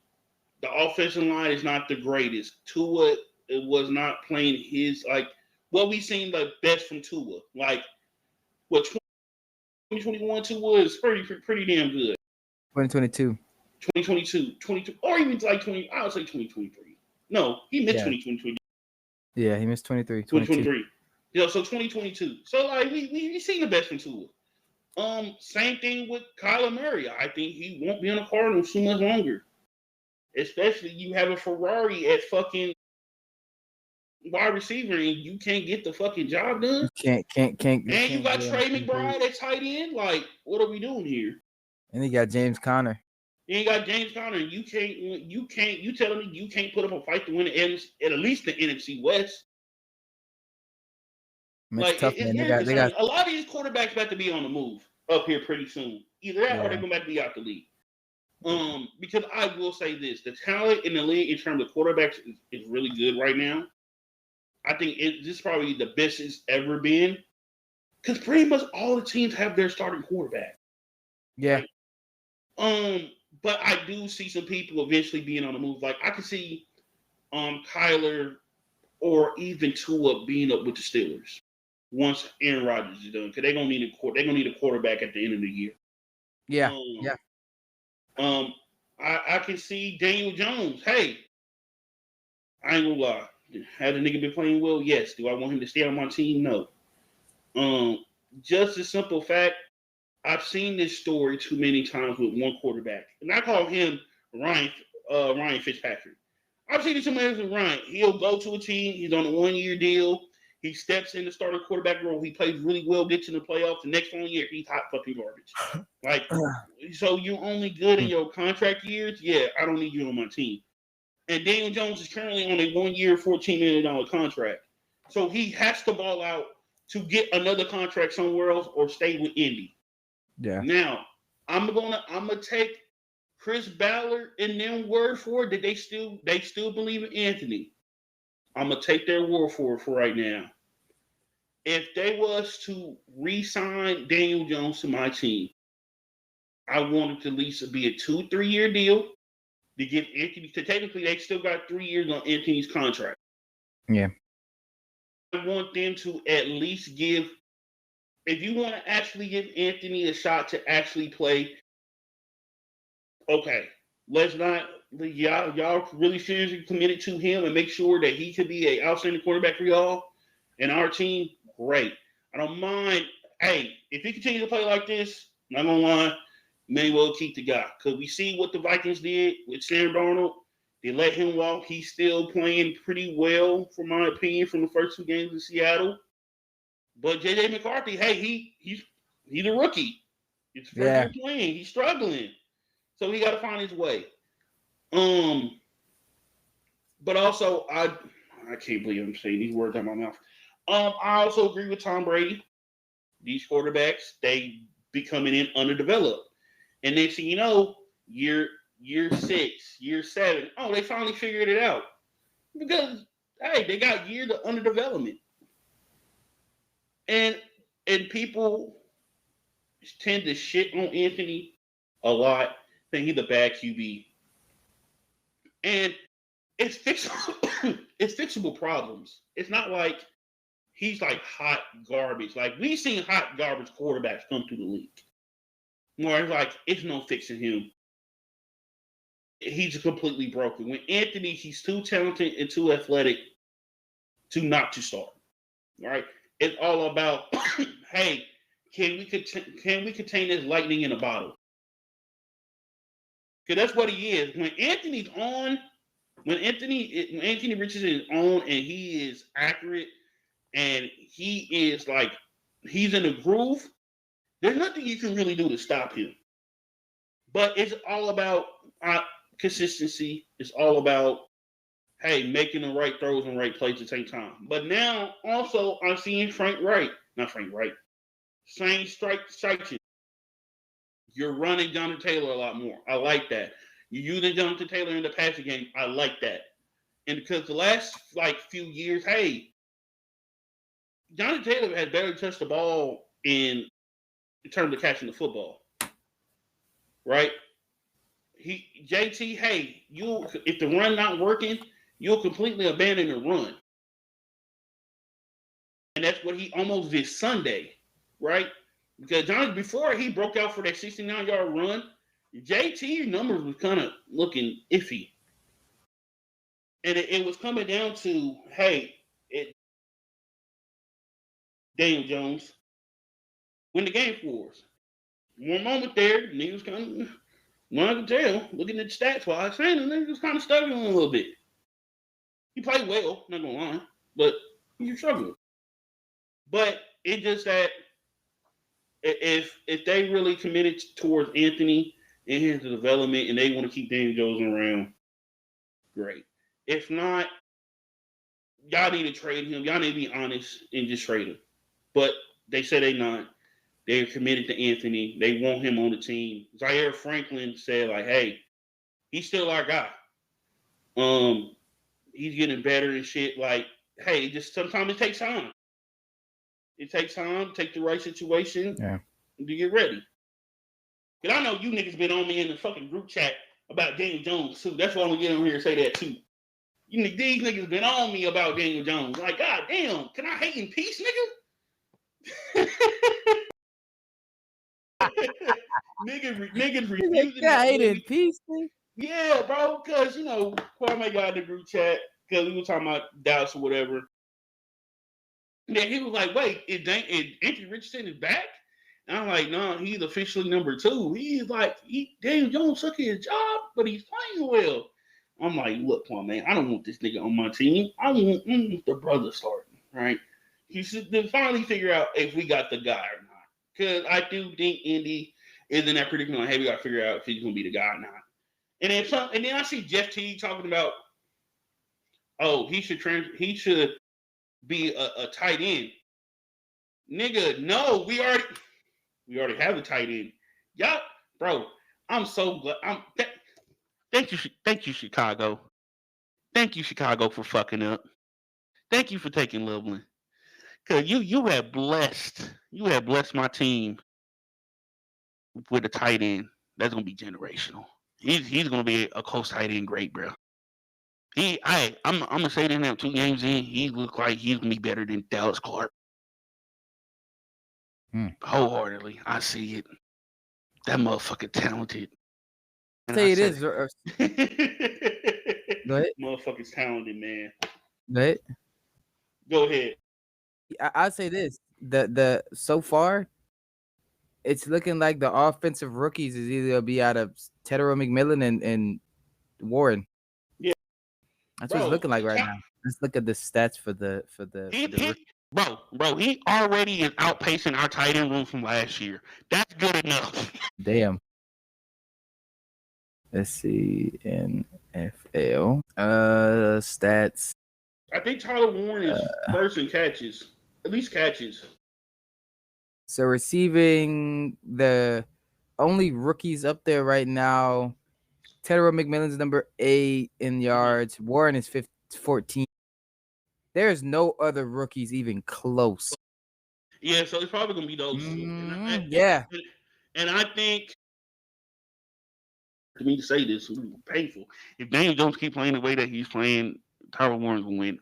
offensive line is not the greatest. Tua was not playing his like what we seen the best from Tua. Like what 2021 Tua is pretty damn good. 2022. 22, or even like 20. I would say 2023. No, he missed 2023. Yeah, he missed 23. 2023. So 2022. So like we seen the best from Tua. Same thing with Kyler Murray. I think he won't be on the Cardinals too much longer. Especially you have a Ferrari at fucking wide receiver and you can't get the fucking job done. Can't. And you got Trey McBride at tight end. Like, what are we doing here? And he got James Conner. You ain't got James Conner. You telling me you can't put up a fight to win at least the NFC West? Like, tough, it's very concerning. A lot of these quarterbacks about to be on the move up here pretty soon. Either that or they're going to be out the league. Because I will say this, the talent in the league in terms of quarterbacks is really good right now. I think this is probably the best it's ever been. Because pretty much all the teams have their starting quarterback. Yeah. Like, but I do see some people eventually being on the move. Like I could see Kyler or even Tua being up with the Steelers once Aaron Rodgers is done. Because they're gonna need a quarterback at the end of the year. Yeah. I can see Daniel Jones. Hey, I ain't gonna lie. Has the nigga been playing well? Yes. Do I want him to stay on my team? No. Just a simple fact, I've seen this story too many times with one quarterback. And I call him Ryan Fitzpatrick. I've seen it too many times with Ryan. He'll go to a team, he's on a 1-year deal. He steps in the starting quarterback role. He plays really well, gets in the playoffs. The next 1 year, he's hot fucking garbage. Like, so you're only good in your contract years? Yeah, I don't need you on my team. And Daniel Jones is currently on a 1-year, $14 million contract. So he has to ball out to get another contract somewhere else or stay with Indy. Yeah. Now, I'm gonna take Chris Ballard and them word for it that they still believe in Anthony. I'm gonna take their word for it for right now. If they was to re-sign Daniel Jones to my team, I want it to at least be a 2-3 year deal to give Anthony. Because technically, they still got 3 years on Anthony's contract. Yeah. I want them to at least give. If you want to actually give Anthony a shot to actually play, okay, let's not. Y'all really seriously committed to him and make sure that he could be an outstanding quarterback for y'all and our team. Great. I don't mind. Hey, if he continues to play like this, not gonna lie, may well keep the guy. Because we see what the Vikings did with Sam Darnold. They let him walk. He's still playing pretty well, from my opinion, from the first 2 games in Seattle. But J.J. McCarthy, hey, he's a rookie. It's first year playing. He's struggling. So he got to find his way. But also, I can't believe I'm saying these words out of my mouth. I also agree with Tom Brady. These quarterbacks, they be coming in underdeveloped. And next thing you know, year 6, year 7, oh, they finally figured it out. Because, hey, they got years of underdevelopment. And people tend to shit on Anthony a lot, think he's a bad QB. And it's fixable. It's fixable problems. It's not like he's like hot garbage. Like we've seen hot garbage quarterbacks come through the league. More like it's no fixing him. He's completely broken. When Anthony, he's too talented and too athletic to not to start. All right, it's all about hey, can we contain this lightning in a bottle? Because that's what he is. When Anthony's on, when Anthony Richardson is on and he is accurate and he is like he's in a groove, there's nothing you can really do to stop him. But it's all about consistency. It's all about making the right throws and right plays at the same time. But now also I'm seeing Shane Steichen. You're running Jonathan Taylor a lot more. I like that. You're using Jonathan Taylor in the passing game. I like that. And because the last few years, Jonathan Taylor has barely touched the ball in terms of catching the football. Right? JT, if the run not working, you'll completely abandon the run. And that's what he almost did Sunday, right? Because Jonathan, before he broke out for that 69-yard run, JT numbers was kind of looking iffy. And it was coming down to, Daniel Jones win the game for us. One moment there, niggas kind of, I can tell, looking at the stats wise, saying the niggas was kind of struggling a little bit. He played well, not gonna lie, but he struggled. But it's just that if they really committed towards Anthony and his development and they want to keep Daniel Jones around, great. If not, y'all need to trade him. Y'all need to be honest and just trade him. But they say they're not. They're committed to Anthony. They want him on the team. Zaire Franklin said, he's still our guy. He's getting better and shit. Just sometimes it takes time. It takes time, take the right situation to get ready. Because I know you niggas been on me in the fucking group chat about Daniel Jones, too. That's why I'm going to get on here and say that, too. These niggas been on me about Daniel Jones. God damn, can I hate in peace, nigga? niggas refusing. Yeah, hate in peace, man. Yeah, bro, because, Kwame got in the group chat because we were talking about Dallas or whatever. Yeah, he was like, wait, is Anthony Richardson is back? And I'm like, no, he's officially number 2. He's like, Daniel Jones took his job, but he's playing well. I'm like, look, man, I don't want this nigga on my team. I want the brother starting, right? He should finally figure out if we got the guy or not. Because I do think Indy is in that predicament, we got to figure out if he's going to be the guy or not. And then I see Jeff T talking about, he should be a tight end. Nigga, no, we already have a tight end. Yup, bro. I'm so glad. Thank you, Chicago. Thank you, Chicago, for fucking up. Thank you for taking Loveland. Cause you have blessed my team with a tight end that's gonna be generational. He's gonna be a Colts tight end great, bro. I'm gonna say this now, 2 games in, he looked like he's gonna be better than Dallas Clark. Wholeheartedly, I see it. That motherfucker talented. I'll tell you this. Go ahead. Motherfucker's talented, man. Go ahead. I'll say this. The so far, it's looking like the offensive rookies is either gonna be out of Tedero McMillan and Warren. Yeah, that's what it's looking like right now. Let's look at the stats for the Bro, he already is outpacing our tight end room from last year. That's good enough. Damn. Let's see, NFL stats. I think Tyler Warren is first in catches, at least catches. So receiving, the only rookies up there right now, Tedero McMillan's number 8 in yards. Warren is 14. There's no other rookies even close. Yeah, so it's probably gonna be those two. And I think, for me to say this, it's painful. If Daniel Jones keep playing the way that he's playing, Tyler Warren's gonna win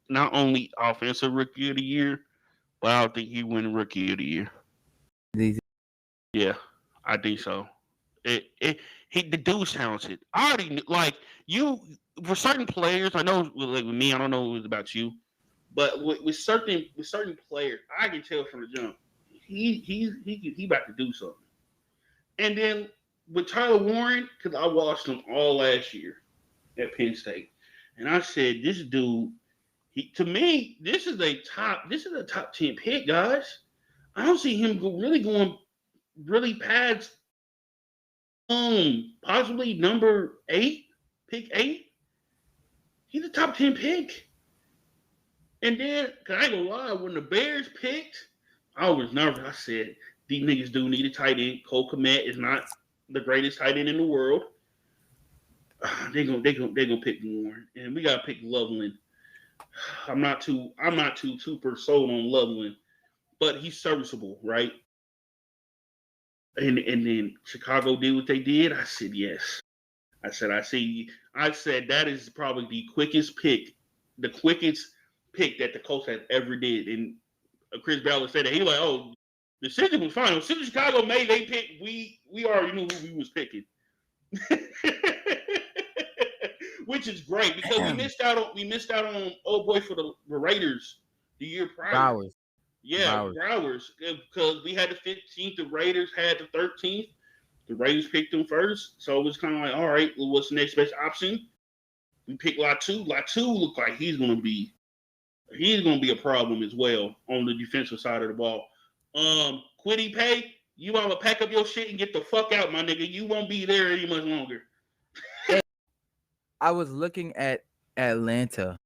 not only offensive rookie of the year, but I don't think he win rookie of the year. Yeah, I think so. The dude's talented. I already like you for certain players. I know, like with me, I don't know what it was about you, but with certain players, I can tell from the jump he about to do something. And then with Tyler Warren, because I watched him all last year at Penn State, and I said this dude, to me, this is a top 10 pick, guys. I don't see him really going really past possibly number 8, pick 8. He's a top 10 pick. And then, cause I ain't gonna lie, when the Bears picked, I was nervous. I said, these niggas do need a tight end. Cole Kmet is not the greatest tight end in the world. They gonna pick Warren. And we gotta pick Loveland. I'm not too super sold on Loveland, but he's serviceable, right? And then Chicago did what they did. I said yes. I said that is probably the quickest pick that the Colts have ever did. And Chris Ballard said that he was like, oh, the decision was final. As soon as Chicago made they pick, we already knew who we was picking. Which is great because we missed out on old boy for the Raiders the year prior. Bowers. Yeah, Browers, because we had the 15th, the Raiders had the 13th. The Raiders picked them first, so it was kind of like, all right, well, what's the next best option? We picked Latu. Latu looked like he's gonna be a problem as well on the defensive side of the ball. Quiddy Pay, you want to pack up your shit and get the fuck out, my nigga. You won't be there any much longer. I was looking at Atlanta.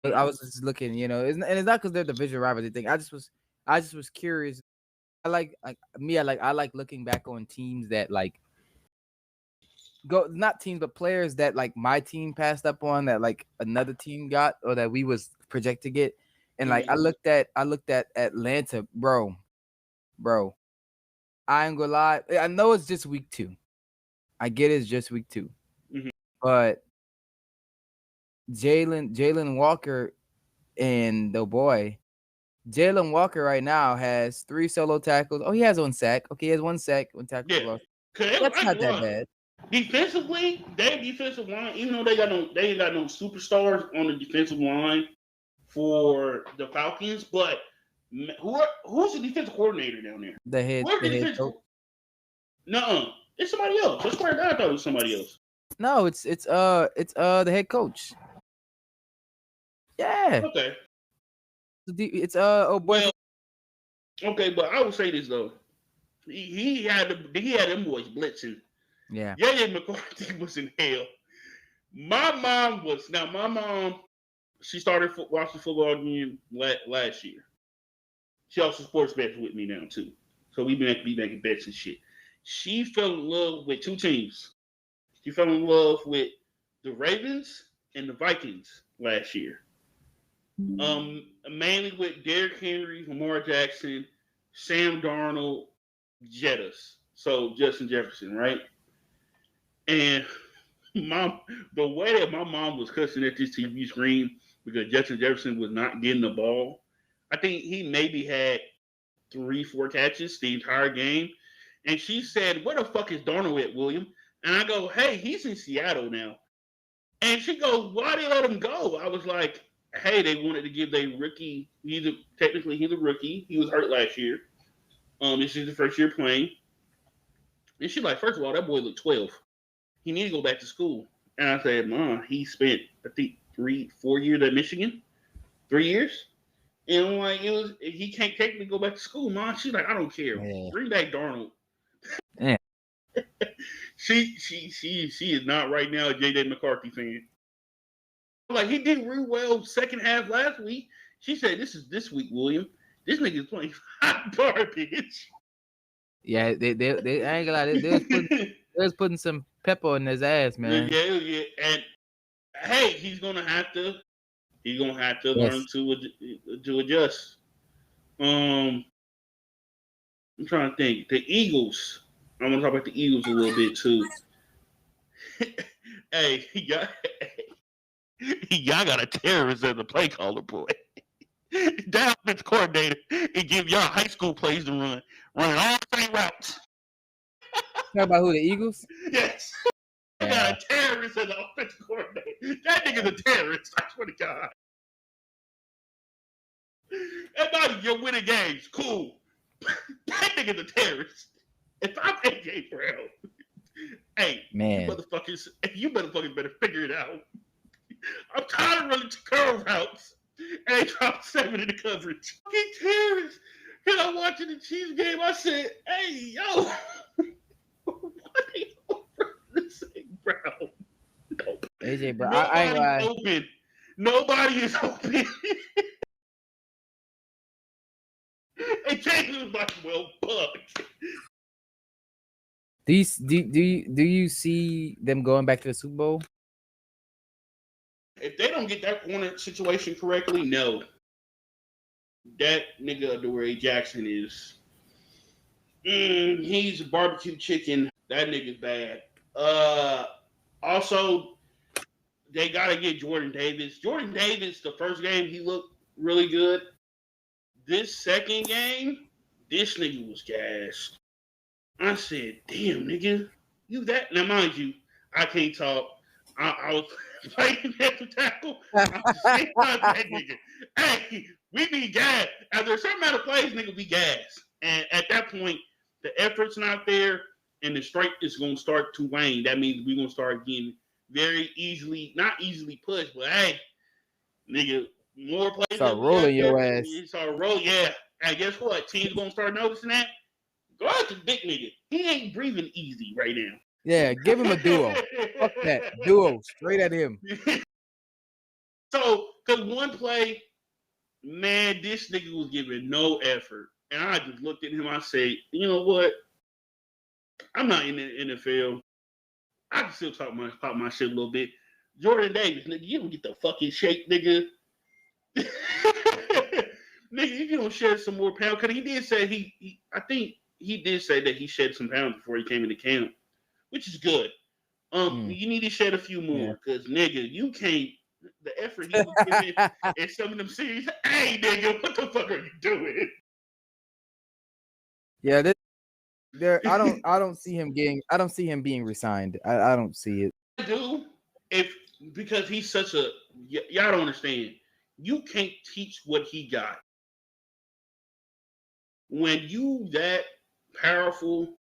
I was just looking, and it's not because they're division rivals. I think I just was curious. I like looking back on teams that like not teams but players that like my team passed up on that like another team got or that we was projected to get. And like I looked at Atlanta, bro. I ain't gonna lie. I know it's just week 2. I get it's just week 2. Mm-hmm. But Jalen Walker and the boy Jalen Walker right now has 3 solo tackles. Oh, he has 1 sack. Okay, he has 1 sack, 1 tackle. Yeah, that's not that bad. Defensively, their defensive line, even though they ain't got no superstars on the defensive line for the Falcons, but who's the defensive coordinator down there? The head coach. No, it's somebody else. I swear to God, I thought it was somebody else. No, it's the head coach. Yeah. Okay. It's oh boy. Well, okay, but I would say this though. He had them boys blitzing. Yeah. JJ McCarthy was in hell. My mom, she started watching football again last year. She also sports bets with me now too. So we be making bets and shit. She fell in love with 2 teams. She fell in love with the Ravens and the Vikings last year. Mainly with Derrick Henry, Lamar Jackson, Sam Darnold, Jettas. So Justin Jefferson, right? And the way that my mom was cussing at this TV screen because Justin Jefferson was not getting the ball, I think he maybe had 3-4 catches the entire game. And she said, "Where the fuck is Darnold at, William?" And I go, "Hey, he's in Seattle now." And she goes, "Why they let him go?" I was like, "Hey, they wanted to give their rookie. Technically he's a rookie. He was hurt last year. This is the first year playing." And she's like, "First of all, that boy looked 12. He need to go back to school." And I said, "Mom, he spent I think 3-4 years at Michigan, 3 years." And I'm like, he can't technically go back to school, Mom. She's like, "I don't care. Yeah. Bring back Darnold." Yeah. She is not right now a JJ McCarthy fan. Like he did real well second half last week. She said, this week, William. This nigga is playing hot garbage. Yeah, they I ain't gonna lie, they was putting some pepper in his ass, man. Yeah. And hey, he's gonna have to learn to adjust. I'm trying to think. The Eagles. I'm gonna talk about the Eagles a little bit too. Hey, Y'all got a terrorist as a play caller, boy. That offense coordinator and give y'all high school plays to running all the same routes. Talk about who, the Eagles? Yes. Yeah. Got a terrorist as an offensive coordinator. That nigga's a terrorist. I swear to God. Everybody, you're winning games. Cool. That nigga's a terrorist. If I'm AJ Brown, hey, man, you motherfuckers better figure it out. I'm tired of running curl routes and they drop 7 in the coverage. Fucking terrorists. And I'm watching the Chiefs game. I said, hey, yo, what are you over this thing, Brown? Nope. AJ Brown. Nobody's open. Nobody is open. And James was like, well, fuck. Do you see them going back to the Super Bowl? If they don't get that corner situation correctly, no. That nigga DeRay Jackson is he's barbecue chicken. That nigga's bad. Also, they gotta get Jordan Davis. Jordan Davis, the first game, he looked really good. This second game, this nigga was gassed. I said, damn, nigga, you that? Now, mind you, I can't talk. I was playing mental tackle. I'm the same time that nigga. Hey, we be gas. After a certain amount of plays, nigga, we gas. And at that point, the effort's not there, and the strike is going to start to wane. That means we're going to start getting very easily, not easily pushed, but hey, nigga, more plays. Start rolling your ass. Start rolling, yeah. And guess what? Teams going to start noticing that. Go out to big nigga. He ain't breathing easy right now. Yeah, give him a duo. Fuck that. Duo. Straight at him. So, because one play, man, this nigga was giving no effort. And I just looked at him. I said, you know what? I'm not in the NFL. I can still talk my shit a little bit. Jordan Davis, nigga, you don't get the fucking shake, nigga. Nigga, if you don't shed some more pounds, because he did say I think he did say that he shed some pounds before he came into camp, which is good. You need to shed a few more, because nigga, you can't. The effort he was giving in some of them series, hey nigga, what the fuck are you doing? Yeah, I don't see him being resigned. I don't see it. I do, because he's such a y'all don't understand. You can't teach what he got. When you that powerful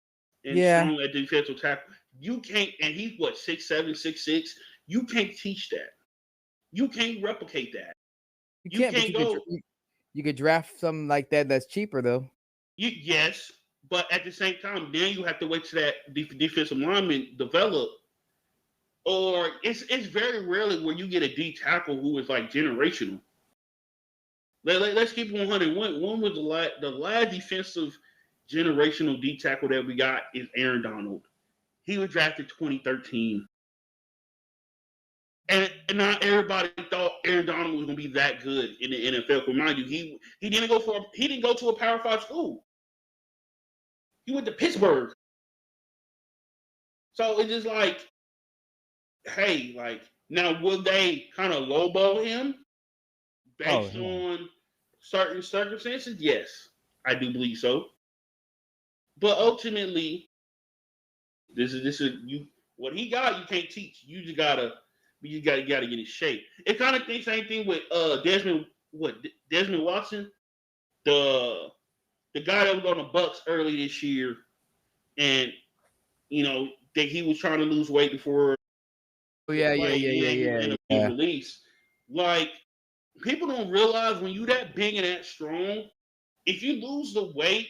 and strong at defensive tackle, you can't. And he's what 6'7", 6'6". You can't teach that. You can't replicate that. You can't go. You could draft something like that that's cheaper though. Yes, but at the same time, then you have to wait till that defensive lineman develop. Or it's very rarely where you get a D tackle who is like generational. Let's keep 100. One was the last defensive generational D tackle that we got is Aaron Donald. He was drafted 2013. And not everybody thought Aaron Donald was gonna be that good in the NFL. Remind you, he didn't go to a Power 5 school. He went to Pittsburgh. So it's just like, hey, like now will they kind of lowball him based on certain circumstances? Yes, I do believe so. But ultimately, this is you. What he got, you can't teach. You just gotta get in shape. It kind of the same thing with Desmond Watson, the guy that was on the Bucks early this year, and you know that he was trying to lose weight before. Yeah. Release. Like people don't realize when you that big and that strong, if you lose the weight,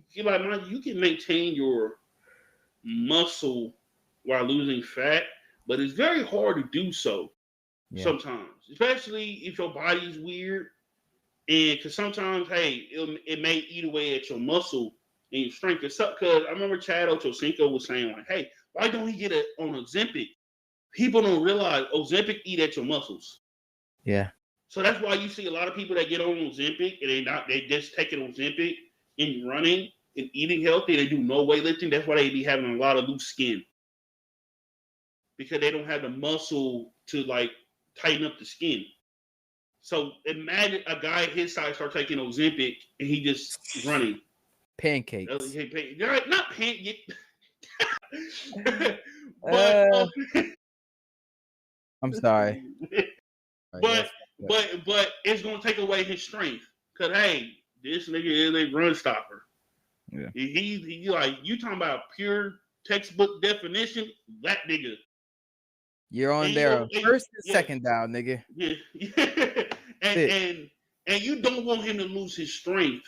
you can maintain your muscle while losing fat, but it's very hard to do so sometimes, especially if your body's weird. And because sometimes, hey, it may eat away at your muscle and your strength. Because I remember Chad Ochocinco was saying, like, hey, why don't he get it on Ozempic? People don't realize Ozempic eat at your muscles. Yeah. So that's why you see a lot of people that get on Ozempic and they just take it Ozempic and running and eating healthy. They do no weightlifting. That's why they be having a lot of loose skin. Because they don't have the muscle to like tighten up the skin. So imagine a guy his size start taking Ozempic and he just running. Pancakes. Not pancakes. but I'm sorry. but it's gonna take away his strength. Cause hey, this nigga is a run stopper. Yeah. He like you talking about pure textbook definition, that nigga. You're on there. First and second down, nigga. Yeah. and you don't want him to lose his strength.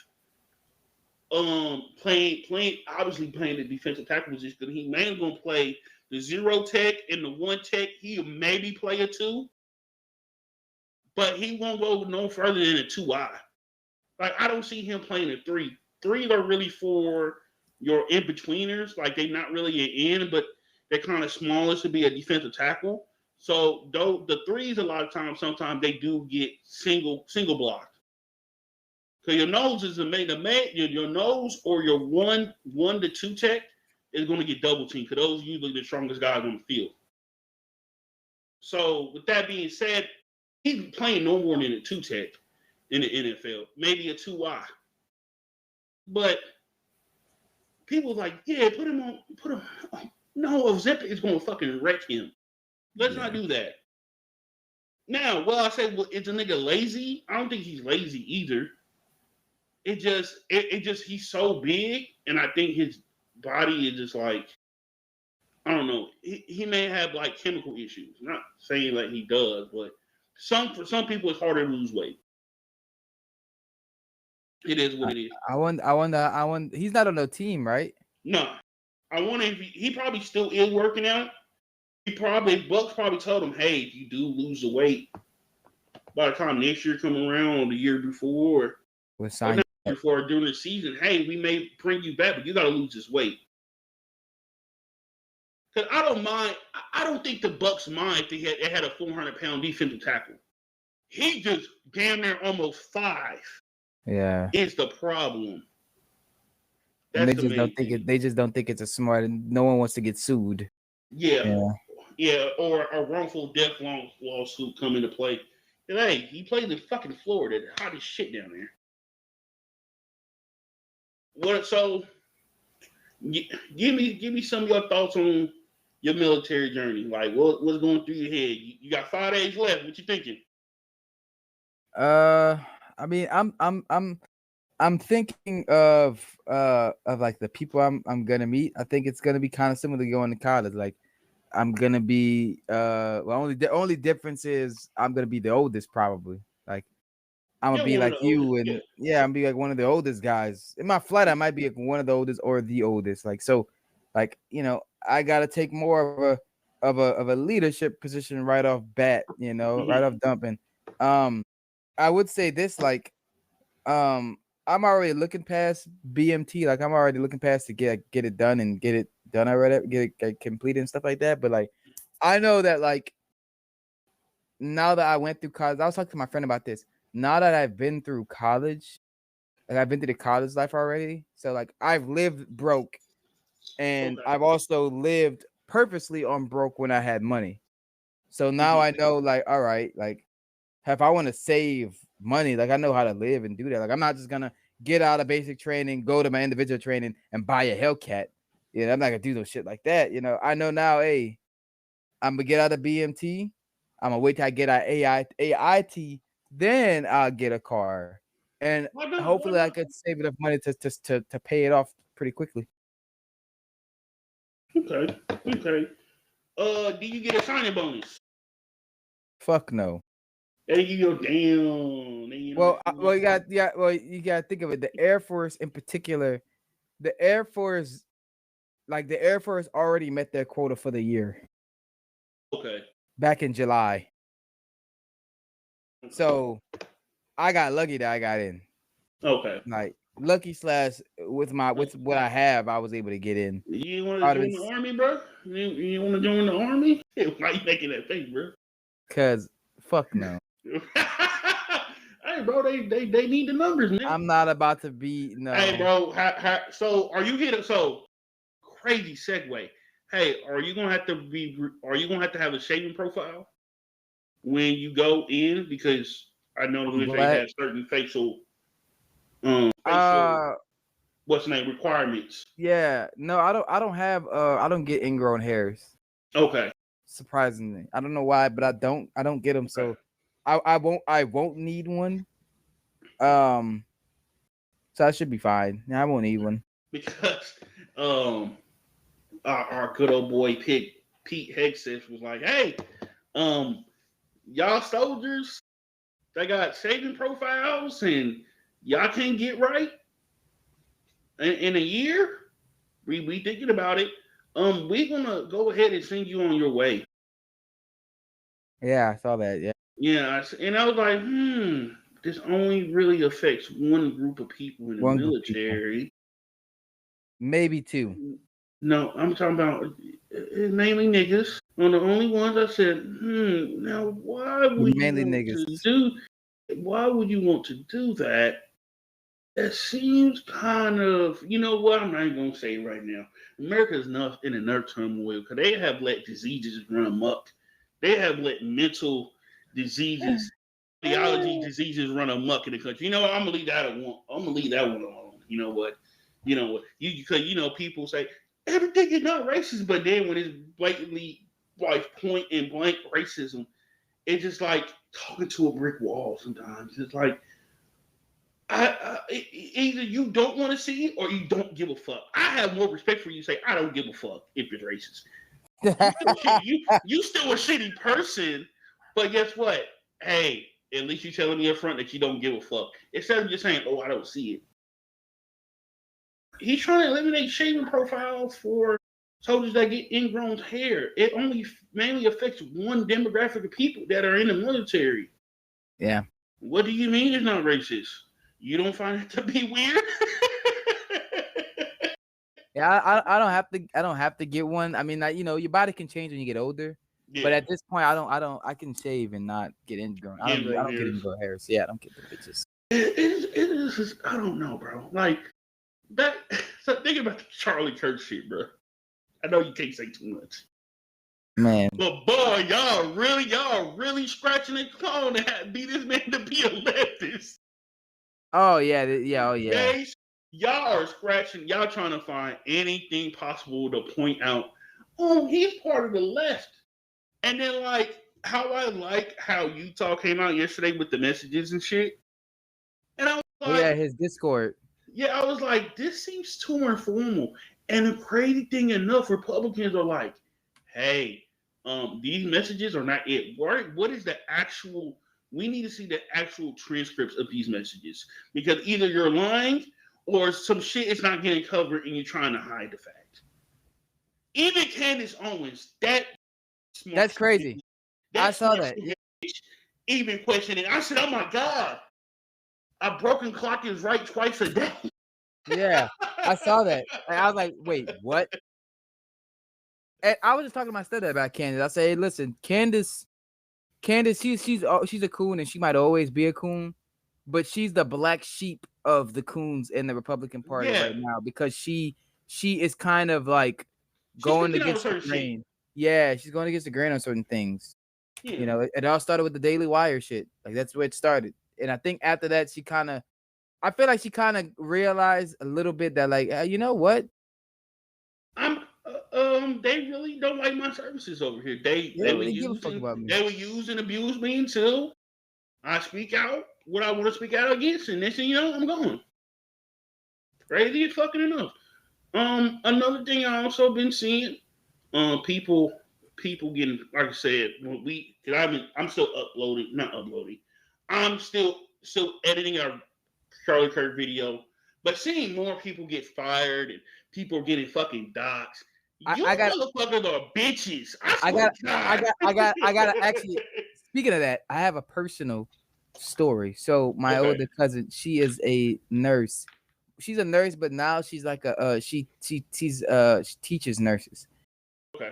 Playing the defensive tackle position because he mainly gonna play the 0 tech and the 1 tech. He'll maybe play a 2, but he won't go no further than a 2-eye. Like I don't see him playing a 3. 3s are really for your in-betweeners. Like they're not really an end, but they're kind of smallest to be a defensive tackle. So though the 3s a lot of times, sometimes they do get single blocked. So your nose is your nose or your 1 to 2 tech is going to get double teamed because those are usually the strongest guys on the field. So with that being said, he's playing no more than a 2 tech in the NFL, maybe a 2-eye. But people like, yeah, put him on. No, Ozempic is going to fucking wreck him. Let's not do that. Now, I say, well, is the nigga lazy? I don't think he's lazy either. It just he's so big, and I think his body is just like, I don't know. He may have like chemical issues. I'm not saying that he does, but for some people it's harder to lose weight. It is what it is. I wonder. He's not on no team, right? No, I wonder if he probably still is working out. Bucks probably told him, hey, if you do lose the weight by the time next year come around or the year before, before during the season, hey, we may bring you back, but you got to lose this weight. Because I don't mind. I don't think the Bucks mind if they had a 400-pound defensive tackle. He just damn near almost 5. Yeah, is the problem. They just don't think it's a smart. And no one wants to get sued. Yeah, or a wrongful death lawsuit come into play. And hey, he played in fucking Florida, the hottest shit down there. So give me some of your thoughts on your military journey. Like what's going through your head? You got 5 days left. What you thinking? I mean, I'm thinking of like the people I'm gonna meet. I think it's gonna be kind of similar to going to college. Like I'm gonna be the only difference is I'm gonna be the oldest probably. Like I'm gonna be like you, and I'm gonna be like one of the oldest guys in my flight. I might be like one of the oldest or the oldest. Like so, like I gotta take more of a leadership position right off bat. Right off dumping. I would say this like I'm already looking past BMT. Like I'm already looking past to get it done and get it done already, get it completed and stuff like that. But like I know that like now that I went through college, I was talking to my friend about this. Now that I've been through college, like I've been through the college life already. So like I've lived broke, and I've also lived purposely on broke when I had money. So now I know like, all right, like if I want to save money, like I know how to live and do that. Like I'm not just gonna get out of basic training, go to my individual training, and buy a Hellcat. I'm not gonna do no shit like that. I know now. Hey, I'm gonna get out of BMT. I'm gonna wait till I get out AIT, then I'll get a car, and hopefully I could save enough money to pay it off pretty quickly. Okay. Do you get a signing bonus? Fuck no. Hey, you go down. Well, you gotta think of it. The Air Force in particular, the Air Force already met their quota for the year. Okay. Back in July. So I got lucky that I got in. Okay. Like lucky / with what I have, I was able to get in. You want to join the army, bro? You want to join the army? Why you making that face, bro? Cause fuck no. Hey, bro, they need the numbers, man. I'm not about to be no. Hey, bro, so are you here? So crazy segue. Hey, are you gonna have to have a shaving profile? when you go in? Because I know the military Black. has certain facial Uh, what's the name requirements. yeah. No, I don't have. I don't get ingrown hairs. Okay. Surprisingly, I don't know why, but I don't get them. So, I won't need one. Um, so I should be fine. I won't need one. Because um our good old boy Pete Hegseth was like, hey, um, y'all soldiers, they got shaving profiles and y'all can't get right in a year. We thinking about it. We gonna go ahead and send you on your way. Yeah, I saw that. Yeah, Yeah, and I was like, this only really affects one group of people in the one group of people, military. maybe two. No, I'm talking about mainly niggas. One of the only ones I said, now why would you Mainly want niggas. to do? Why would you want to do that? It seems kind of, you know what? I'm not even gonna say it right now. America's enough in another turmoil because they have let diseases run amok. They have let mental diseases, theology diseases run amok in the country. You know what? I'm gonna leave that alone. I'm gonna leave that one alone. You know what? You know what? Because people say everything is not racist, but then when it's blatantly like point and blank racism, it's just like talking to a brick wall. Sometimes it's like either you don't want to see it or you don't give a fuck. I have more respect for you to say I don't give a fuck if it's racist. You still a shitty person, but guess what? Hey, at least you telling me up front that you don't give a fuck. Instead of just saying, "Oh, I don't see it." He's trying to eliminate shaving profiles for soldiers that get ingrown hair. It only mainly affects one demographic of people that are in the military. Yeah. What do you mean it's not racist? You don't find it to be weird? Yeah, I don't have to get one. I mean, your body can change when you get older. Yeah. But at this point, I can shave and not get ingrown. I don't get ingrown hairs. Yeah, I don't get the bitches. It is. I don't know, bro. Like that. So think about the Charlie Kirk shit, bro. I know you can't say too much, man. But boy, y'all really scratching and clawing to be this man to be a leftist. Oh yeah, oh yeah. Y'all are scratching. Y'all trying to find anything possible to point out. Oh, he's part of the left. And then like how I like how Utah came out yesterday with the messages and shit. And I was like, yeah, his Discord. Yeah, I was like, this seems too informal. And the crazy thing enough, Republicans are like, hey, these messages are not it. What is the actual? We need to see the actual transcripts of these messages because either you're lying or some shit is not getting covered and you're trying to hide the fact. Even Candace Owens, that's crazy. I saw that. Even questioning, I said, oh my God, a broken clock is right twice a day. Yeah, I saw that. And I was like, wait, what? And I was just talking to my stepdad about Candace. I said, hey, listen, Candace, she's a coon and she might always be a coon, but she's the black sheep of the coons in the Republican Party right now because she is kind of like going against the grain. Shit. Yeah, she's going against the grain on certain things. Yeah. It all started with the Daily Wire shit. Like that's where it started. And I think after that, I feel like she kind of realized a little bit that like, you know what? They really don't like my services over here. They would use and abuse me until I speak out what I want to speak out against, and next thing you know, I'm gone. Crazy as fucking enough. Another thing I also been seeing, people getting, like I said, I'm still not uploading. I'm still editing our Charlie Kirk video, but seeing more people get fired and people getting fucking doxxed. Motherfuckers are bitches. I gotta actually. Speaking of that, I have a personal story. So my older cousin, she is a nurse. She's a nurse, but now she's like she teaches nurses. Okay.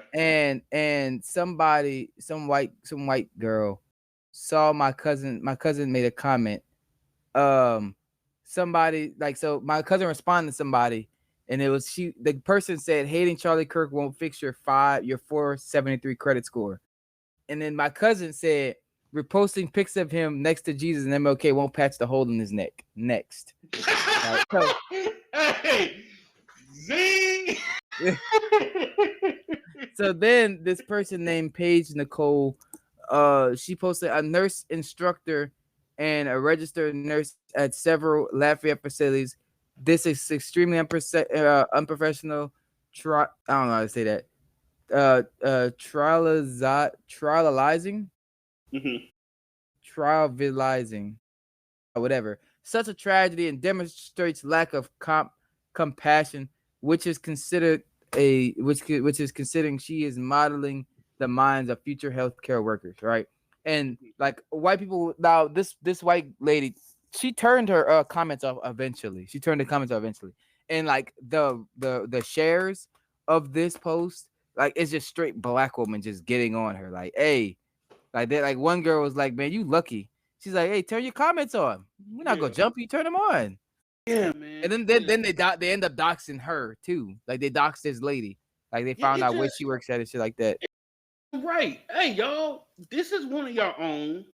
And some white girl saw my cousin. My cousin made a comment. Somebody so my cousin responded to somebody. And it was the person said, hating Charlie Kirk won't fix your 473 credit score. And then my cousin said, reposting pics of him next to Jesus and MLK won't patch the hole in his neck. Next. Right, so, hey, zing. so then this person named Paige Nicole, she posted a nurse instructor and a registered nurse at several Lafayette facilities. This is extremely unprofessional. I don't know how to say that. Trializing, trivializing, whatever. Such a tragedy and demonstrates lack of compassion, which is considered which is considering she is modeling the minds of future healthcare workers, right? And like white people now, this white lady, she turned her comments off eventually. And like the shares of this post, like it's just straight black woman just getting on her, like, hey, like that. Like one girl was like, man, you lucky. She's like, hey, turn your comments on. We're not gonna jump you, turn them on. Yeah, man. And then they end up doxing her too. Like they doxed this lady. Like they found out where she works at and shit like that. Right. Hey, y'all, this is one of your own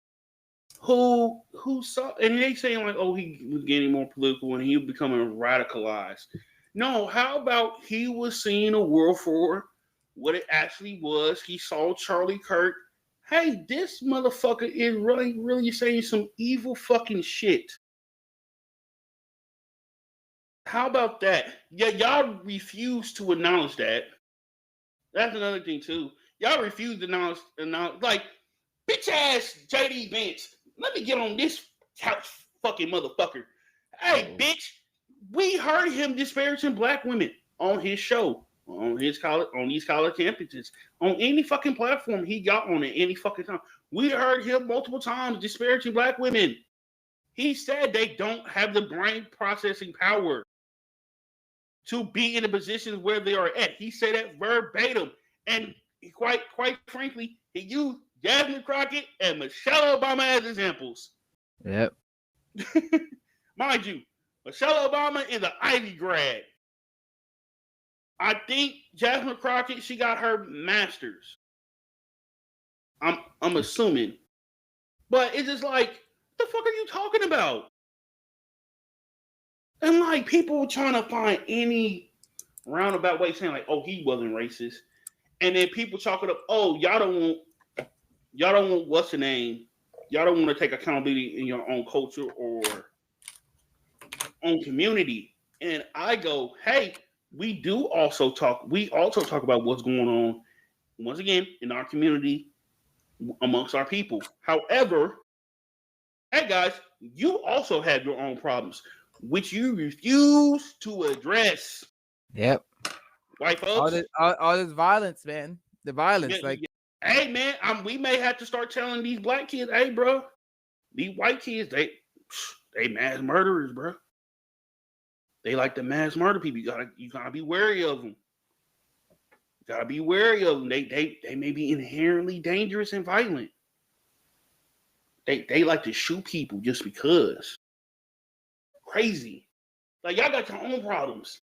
who saw, and they saying like, oh, he was getting more political and he was becoming radicalized. No, how about he was seeing a world for what it actually was? He saw Charlie Kirk. Hey, this motherfucker is really saying some evil fucking shit. How about that? Yeah, y'all refuse to acknowledge that. That's another thing too. Y'all refuse to announce like, bitch ass JD Vance. Let me get on this couch, fucking motherfucker. Hey, bitch, we heard him disparaging black women on his show, on these college campuses, on any fucking platform he got on at any fucking time. We heard him multiple times disparaging black women. He said they don't have the brain processing power to be in the positions where they are at. He said that verbatim. And quite frankly, he used Jasmine Crockett and Michelle Obama as examples. Yep. Mind you, Michelle Obama is an Ivy grad. I think Jasmine Crockett, she got her master's. I'm assuming. But it's just like, what the fuck are you talking about? And like people trying to find any roundabout way saying like, oh, he wasn't racist. And then people chalk it up, oh, y'all don't want what's the name? Y'all don't want to take accountability in your own culture or own community. And I go, hey, we also talk about what's going on, once again, in our community, amongst our people. However, hey guys, you also have your own problems, which you refuse to address. Yep. White folks. All this violence, man. The violence, Hey, man, we may have to start telling these black kids, hey, bro, these white kids, they mass murderers, bro. They like to mass murder people. You gotta be wary of them. You gotta be wary of them. They may be inherently dangerous and violent. They like to shoot people just because. Crazy. Like, y'all got your own problems.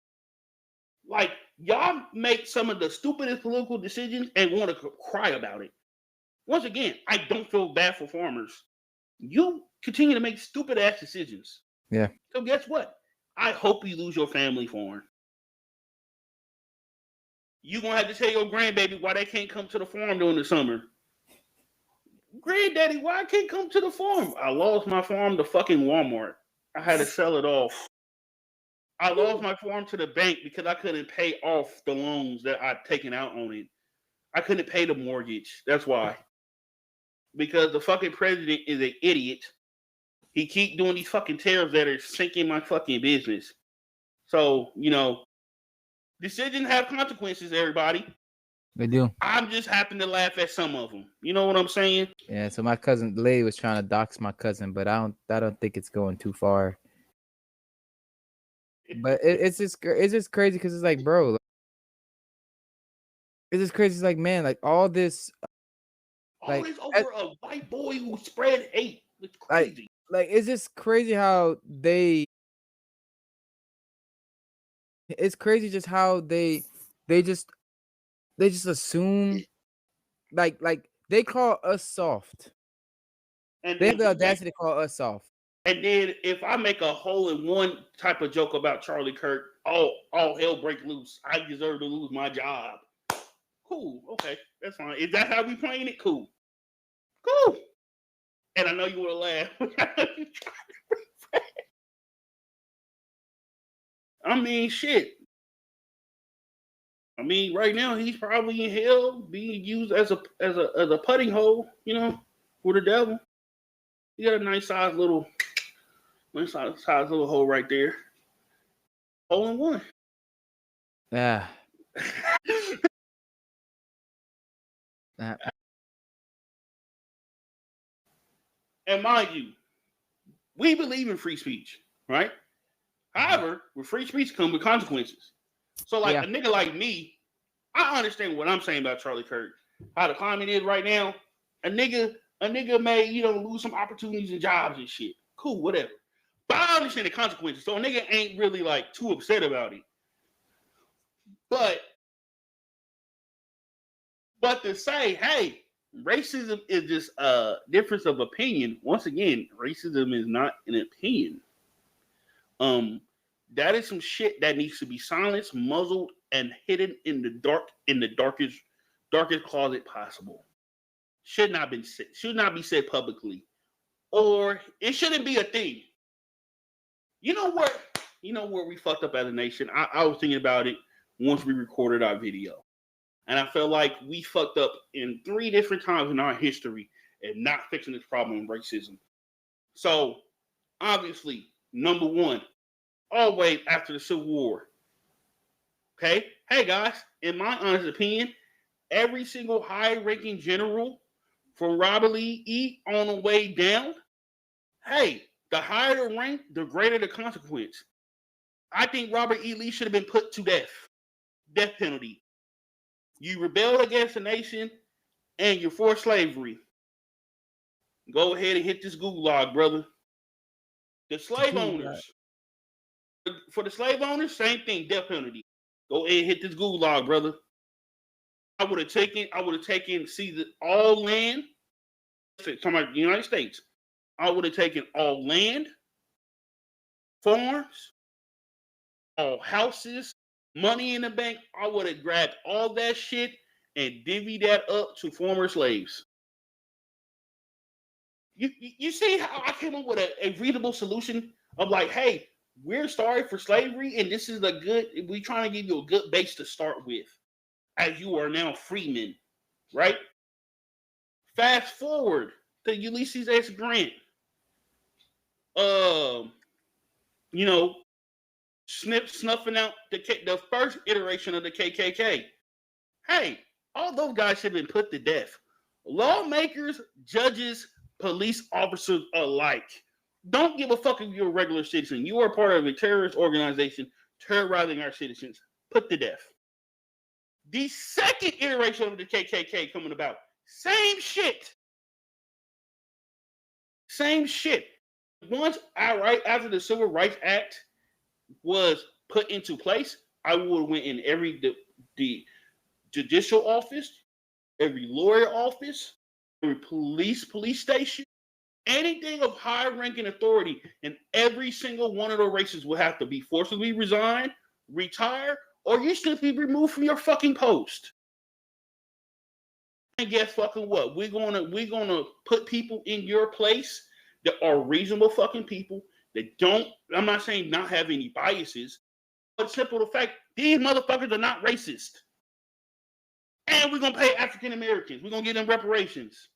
Like, y'all make some of the stupidest political decisions and want to cry about it. Once again, I don't feel bad for farmers. You continue to make stupid ass decisions. Yeah. So guess what? I hope you lose your family farm. You're going to have to tell your grandbaby why they can't come to the farm during the summer. Granddaddy, why I can't come to the farm? I lost my farm to fucking Walmart. I had to sell it off. I lost my farm to the bank because I couldn't pay off the loans that I'd taken out on it. I couldn't pay the mortgage. That's why. Because the fucking president is an idiot. He keep doing these fucking tariffs that are sinking my fucking business. So, decisions have consequences, everybody. They do. I'm just happen to laugh at some of them. You know what I'm saying? Yeah, so my cousin, the lady was trying to dox my cousin, but I don't think it's going too far. But it's just crazy because it's like, bro, it's just crazy. It's like, man, like all this, all this over a white boy who spread hate. It's crazy. Like it's just crazy how it's crazy just how they just assume, like they call us soft. And They have then the audacity to call us soft. And then if I make a hole in one type of joke about Charlie Kirk, all hell break loose. I deserve to lose my job. Cool. Okay, that's fine. Is that how we playing it? Cool. Cool. And I know you want to laugh. I mean, shit. I mean, right now he's probably in hell, being used as a putting hole, for the devil. He got a nice size little hole right there. Hole in one. Yeah. And mind you, we believe in free speech, right? However, with free speech come with consequences. So, like a nigga like me, I understand what I'm saying about Charlie Kirk. How the climate is right now. A nigga may, lose some opportunities and jobs and shit. Cool, whatever. But I understand the consequences. So a nigga ain't really like too upset about it. But to say, hey, racism is just a difference of opinion. Once again, racism is not an opinion. That is some shit that needs to be silenced, muzzled, and hidden in the darkest closet possible. Should not be said publicly, or it shouldn't be a thing. You know what? We fucked up as a nation. I was thinking about it once we recorded our video, and I felt like we fucked up in 3 different times in our history and not fixing this problem of racism. So, obviously, number 1, always after the Civil War. Okay? Hey, guys, in my honest opinion, every single high-ranking general from Robert E. Lee on the way down, hey, the higher the rank, the greater the consequence. I think Robert E. Lee should have been put to death penalty. You rebelled against the nation and you're for slavery. Go ahead and hit this gulag, brother. The slave owners. For the slave owners, same thing, death penalty. Go ahead and hit this gulag, brother. I would have taken all land. Talking about the United States. I would have taken all land, farms, all houses, money in the bank. I would have grabbed all that shit and divvied that up to former slaves. You see how I came up with a reasonable solution of like, hey, we're sorry for slavery, and this is we're trying to give you a good base to start with, as you are now freemen, right? Fast forward to Ulysses S. Grant. Snuffing out the first iteration of the KKK. Hey, all those guys should have been put to death. Lawmakers, judges, police officers alike. Don't give a fuck if you're a regular citizen. You are part of a terrorist organization terrorizing our citizens. Put to death. The second iteration of the KKK coming about. Same shit. Same shit. Once after the Civil Rights Act was put into place, I would have went in every the judicial office, every lawyer office, every police station, anything of high ranking authority, and every single one of those races will have to be forcibly resign, retire, or you should be removed from your fucking post. And guess fucking what? We're gonna put people in your place that are reasonable fucking people that don't. I'm not saying not have any biases, but simple the fact these motherfuckers are not racist. And we're gonna pay African Americans. We're gonna give them reparations.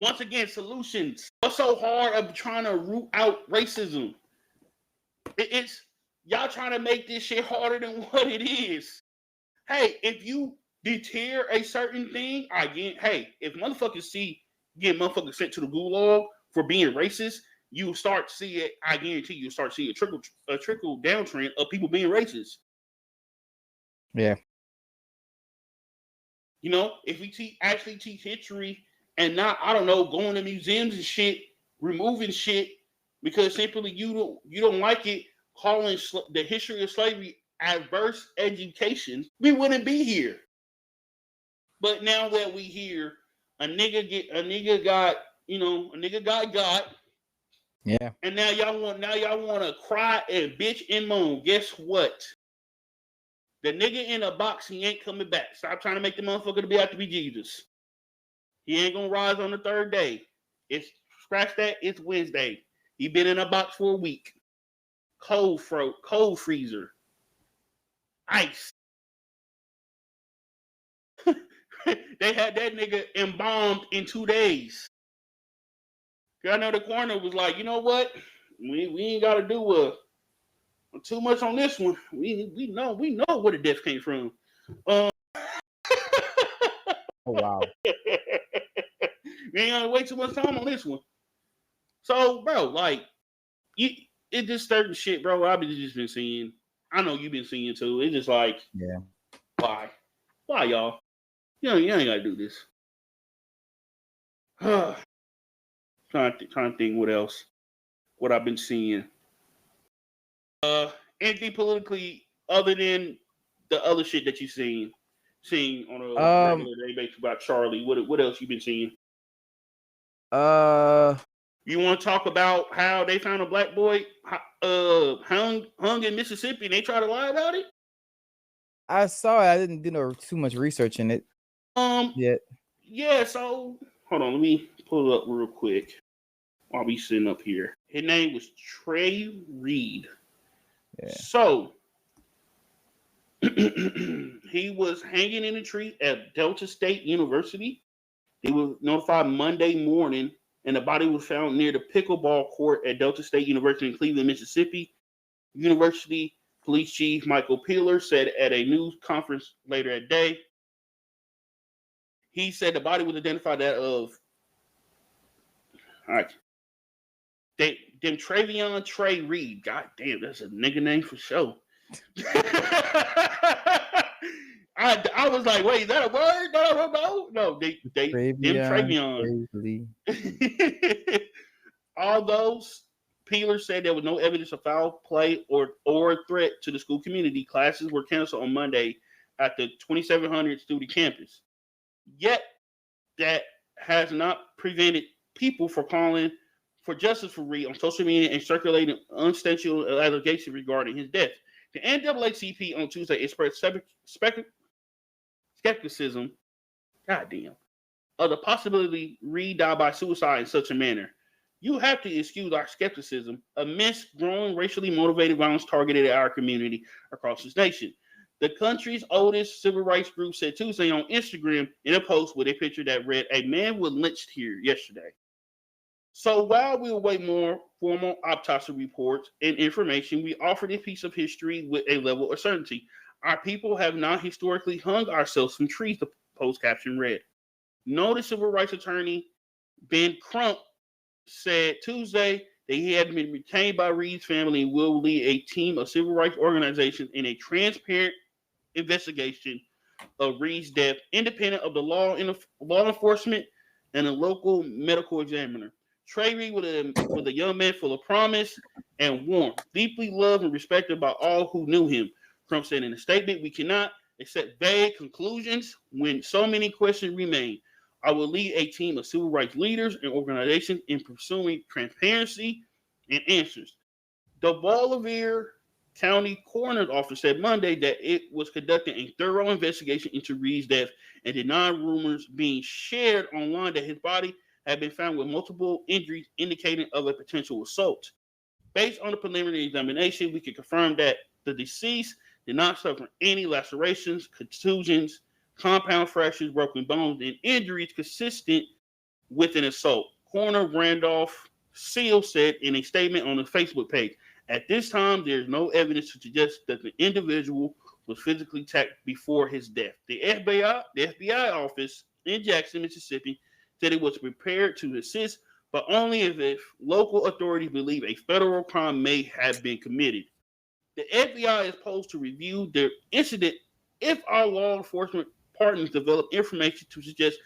Once again, solutions. What's so hard of trying to root out racism? It's y'all trying to make this shit harder than what it is. Hey, if you deter a certain thing, if motherfuckers get motherfuckers sent to the gulag for being racist, you start to see it. I guarantee you start to see a trickle down trend of people being racist. Yeah. If we actually teach history and not, I don't know, going to museums and shit, removing shit because simply you don't like it, calling the history of slavery adverse education, we wouldn't be here. But now that we hear a nigga got You know, a nigga got. Yeah. And now y'all want to cry and bitch and moan. Guess what? The nigga in a box, he ain't coming back. Stop trying to make the motherfucker to be out to be Jesus. He ain't gonna rise on the third day. It's scratch that. It's Wednesday. He been in a box for a week. Cold freezer, ice. They had that nigga embalmed in 2 days. I know the coroner was like, you know what? We ain't got to do too much on this one. We know where the death came from. Oh wow. We ain't gonna wait too much time on this one. So, bro, like, it just certain shit, bro. I've just been seeing. I know you've been seeing too. It's just like, yeah. Why, y'all? You ain't gotta do this. Trying to think what else. What I've been seeing. Anything politically other than the other shit that you've seeing on a regular day basis about Charlie. What else you been seeing? You want to talk about how they found a black boy hung in Mississippi and they tried to lie about it? I saw it. I didn't do too much research in it. Yet. Yeah, so hold on, let me pull it up real quick while we sitting up here. His name was Trey Reed. Yeah. So he was hanging in a tree at Delta State University. He was notified Monday morning, and the body was found near the pickleball court at Delta State University in Cleveland, Mississippi. University Police Chief Michael Peeler said at a news conference later that day. He said the body was identified that of, all right, Travion Trey Reed. God damn, that's a nigga name for sure. I was like, wait, is that a word? No, Travion. Although Peeler said there was no evidence of foul play or threat to the school community, classes were canceled on Monday at the 2700 student campus. Yet, that has not prevented people from calling for justice for Reed on social media and circulating unsubstantiated allegations regarding his death. The NAACP on Tuesday expressed skepticism, goddamn, of the possibility Reed died by suicide in such a manner. You have to excuse our skepticism amidst growing racially motivated violence targeted at our community across this nation. The country's oldest civil rights group said Tuesday on Instagram in a post with a picture that read, "A man was lynched here yesterday." So while we await more formal autopsy reports and information, we offer this piece of history with a level of certainty. Our people have not historically hung ourselves from trees, the post caption read. Noted civil rights attorney Ben Crump said Tuesday that he had been retained by Reed's family and will lead a team of civil rights organizations in a transparent investigation of Reed's death, independent of the law enforcement and a local medical examiner. Trey Reed was a young man full of promise and warmth, deeply loved and respected by all who knew him. Trump said in a statement, "We cannot accept vague conclusions when so many questions remain. I will lead a team of civil rights leaders and organizations in pursuing transparency and answers." The Bolivar County Coroner's Office said Monday that it was conducting a thorough investigation into Reed's death and denied rumors being shared online that his body had been found with multiple injuries indicating of a potential assault. Based on the preliminary examination, we can confirm that the deceased did not suffer any lacerations, contusions, compound fractures, broken bones, and injuries consistent with an assault. Coroner Randolph Seal said in a statement on the Facebook page, "At this time, there is no evidence to suggest that the individual was physically attacked before his death." The FBI office in Jackson, Mississippi, said it was prepared to assist, but only if local authorities believe a federal crime may have been committed. The FBI is supposed to review the incident if our law enforcement partners develop information to suggest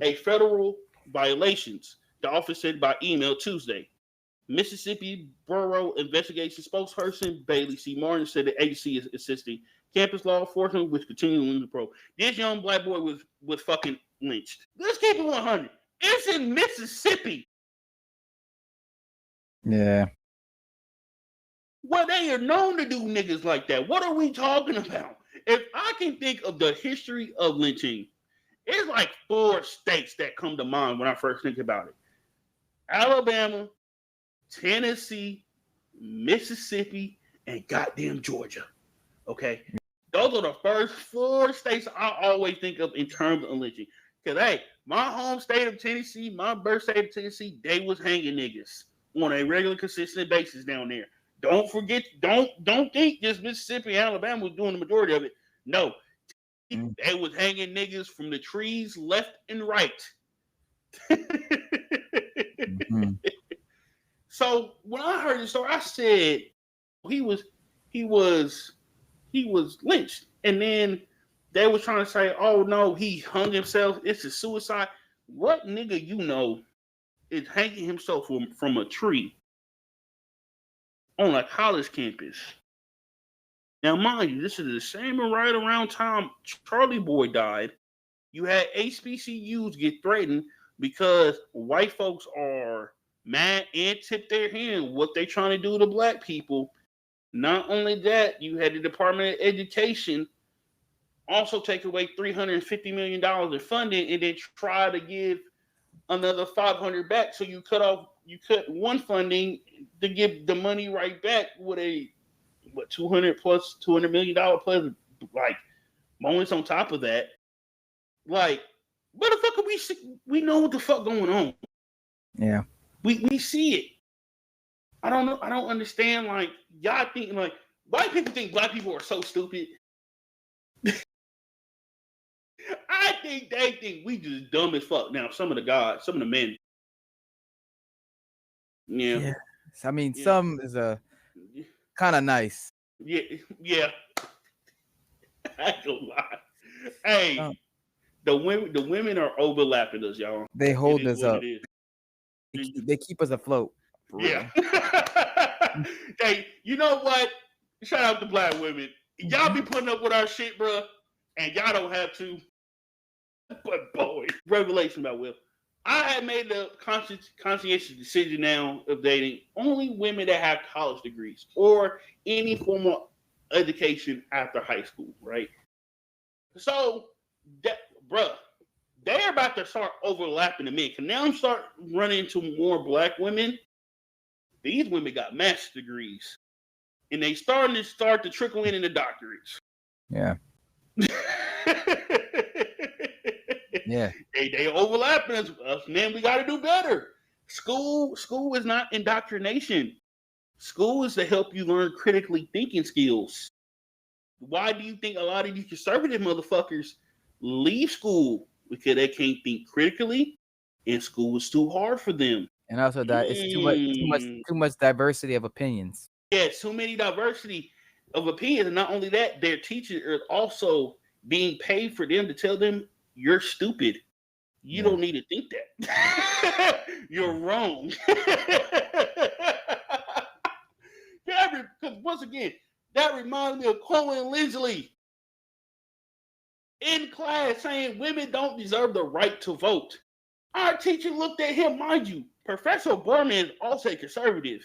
a federal violations, the office said by email Tuesday. Mississippi Borough Investigation spokesperson Bailey C. Martin said the agency is assisting campus law enforcement, which continues to probe. This young black boy was fucking lynched. Let's keep it 100. It's in Mississippi. Yeah. Well, they are known to do niggas like that. What are we talking about? If I can think of the history of lynching, it's like 4 states that come to mind when I first think about it. Alabama, Tennessee, Mississippi, and goddamn Georgia. Okay? Those are the first 4 states I always think of in terms of lynching. Because, hey, my home state of Tennessee, my birth state of Tennessee, they was hanging niggas on a regular, consistent basis down there. Don't forget, don't think just Mississippi and Alabama was doing the majority of it. No. They was hanging niggas from the trees left and right. Mm-hmm. So when I heard the story, I said he was lynched, and then they was trying to say, "Oh no, he hung himself. It's a suicide." What nigga you know is hanging himself from a tree on a college campus? Now, mind you, this is the same right around time Charlie Boy died. You had HBCUs get threatened because white folks are mad and tip their hand what they trying to do to black people. Not only that, you had the Department of Education also take away $350 million in funding and then try to give another $500 back. So you cut one funding to give the money right back with a $200 million plus like bonus on top of that. Like, motherfucker, we know what the fuck going on. Yeah. We see it. I don't know. I don't understand. Like, y'all think like white people think black people are so stupid. I think they think we just dumb as fuck. Now, some of the men. Yeah. I mean, some is kind of nice. Yeah. I don't lie. Hey, the women are overlapping us, y'all. They hold us up. They keep us afloat. Yeah. Hey, you know what? Shout out to black women. Y'all be putting up with our shit, bro, and y'all don't have to. But boy, revelation about Will. I had made the conscientious decision now of dating only women that have college degrees or any form of education after high school, right? So, bruh, they're about to start overlapping the men. Because now I'm starting running into more black women. These women got master's degrees. And they start to trickle in the doctorates. Yeah. Yeah. They overlapping us. Man, we got to do better. School is not indoctrination. School is to help you learn critically thinking skills. Why do you think a lot of these conservative motherfuckers leave school? Because they can't think critically, and school is too hard for them. And also that it's too much diversity of opinions. Yeah, too many diversity of opinions, and not only that, their teachers are also being paid for them to tell them you're stupid. You don't need to think that. You're wrong. Because once again, that reminds me of Cohen Lindsley in class saying women don't deserve the right to vote. Our teacher looked at him, mind you, Professor Borman is also a conservative.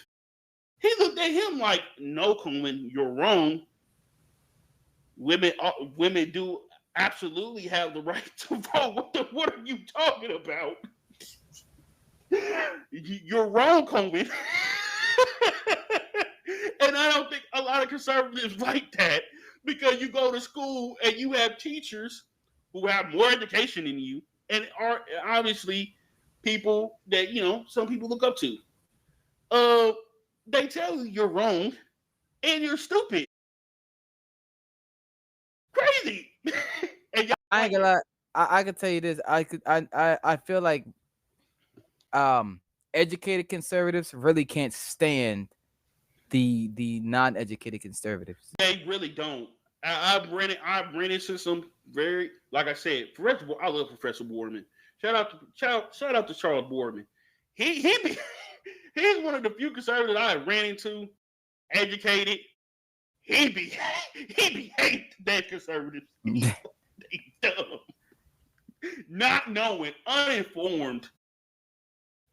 He looked at him like, no, Cohen, you're wrong. Women do absolutely have the right to vote. What are you talking about? You're wrong, Cohen. And I don't think a lot of conservatives like that, because you go to school and you have teachers who have more education than you and are obviously people that, some people look up to. They tell you you're wrong and you're stupid. Crazy. And I ain't gonna lie. I can tell you this. I feel like educated conservatives really can't stand the non-educated conservatives. They really don't. I've ran into some very, like I said, I love Professor Boardman. Shout out to Charles Boardman. He's one of the few conservatives I ran into, educated. He be hating that conservatives. They dumb. Not knowing, uninformed.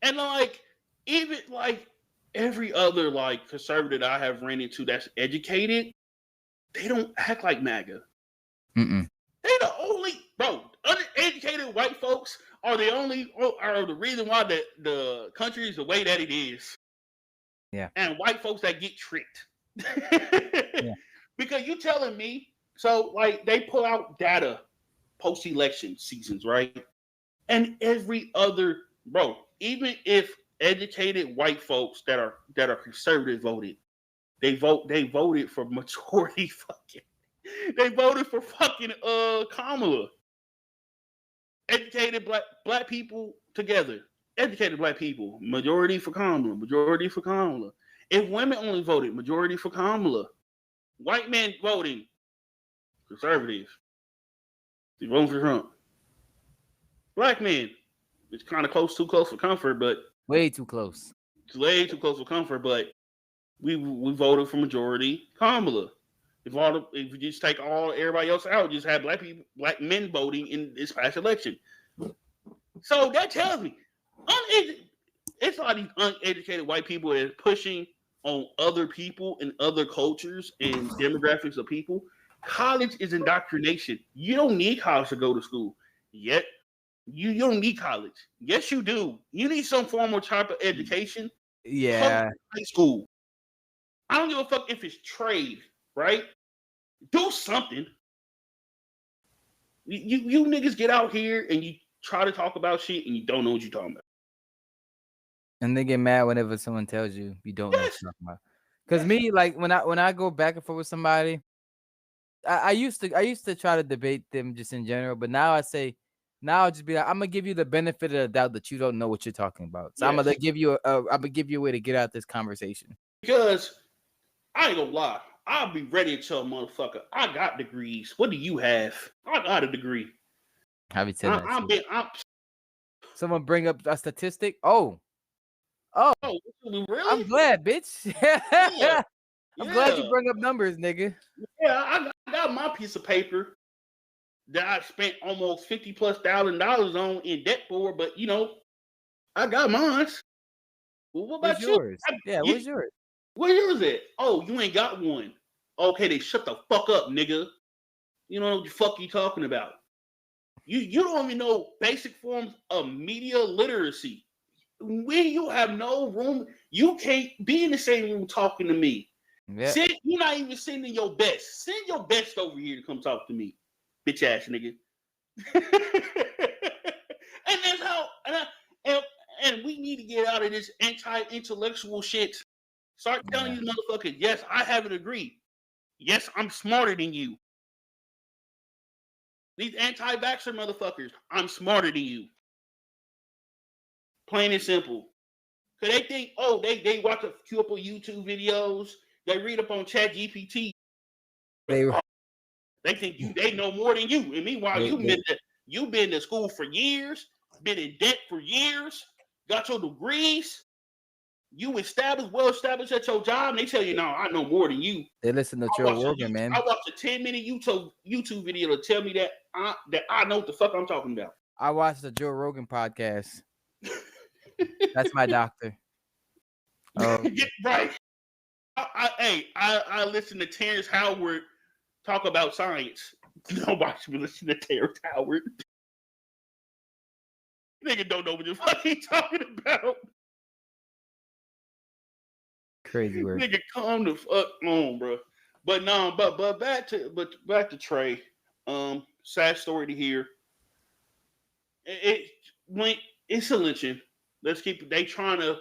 And like, even like every other like conservative I have ran into that's educated, they don't act like MAGA. Mm-mm. They the only uneducated white folks are the reason why the country is the way that it is. Yeah. And white folks that get tricked. Yeah. Because you telling me, so like they pull out data post-election seasons, right? And every other even if educated white folks that are conservative voted, they voted for majority fucking they voted for fucking Kamala. Educated black people together. Educated black people. Majority for Kamala. Majority for Kamala. If women only voted, majority for Kamala. White men voting, conservative. They voting for Trump. Black men, it's kind of too close for comfort, but way too close. It's way too close for comfort, but we voted for majority Kamala. If you just take everybody else out, just have black men voting in this past election. So that tells me it's a lot of these uneducated white people that are pushing on other people and other cultures and demographics of people. College is indoctrination. You don't need college to go to school. Yet you don't need college. Yes, you do. You need some form of type of education. Yeah. High school. I don't give a fuck if it's trade, right? Do something. You niggas get out here and you try to talk about shit and you don't know what you're talking about. And they get mad whenever someone tells you don't know what you're talking about. Because me, like when I go back and forth with somebody, I used to try to debate them just in general, but now I'll just be like, I'm gonna give you the benefit of the doubt that you don't know what you're talking about. So I'm gonna give you a way to get out this conversation. Because I ain't gonna lie, I'll be ready to tell a motherfucker, I got degrees. What do you have? I got a degree. Have you said that? Someone bring up a statistic. Oh, really? I'm glad, bitch. Yeah. I'm glad you bring up numbers, nigga. Yeah, I got my piece of paper that I spent almost $50,000+ on in debt for, but I got mine. Well, what about yours? Where's yours? Where yours at? Oh, you ain't got one. Okay, then shut the fuck up, nigga. You know what the fuck you talking about? You don't even know basic forms of media literacy. When you have no room, you can't be in the same room talking to me. Yep. You're not even sending your best. Send your best over here to come talk to me, bitch ass nigga. And that's how. And we need to get out of this anti-intellectual shit. Start telling these motherfuckers, yes, I have a degree. Yes, I'm smarter than you. These anti-vaxxer motherfuckers, I'm smarter than you. Plain and simple. Because they think, they watch a few up on YouTube videos, they read up on ChatGPT. They think they know more than you. And meanwhile, you've been to school for years, been in debt for years, got your degrees, you well established at your job, and they tell you, no, I know more than you. They listen to Joe Rogan, man. I watched a 10-minute YouTube video to tell me that I know what the fuck I'm talking about. I watched the Joe Rogan podcast. That's my doctor. Right. I listen to Terrence Howard talk about science. Nobody should be listening to Terrence Howard. Nigga don't know what the fuck he talking about. Crazy word. Nigga, calm the fuck on, bro. But no, but back to Trey. Sad story to hear. It's a lynching. They trying to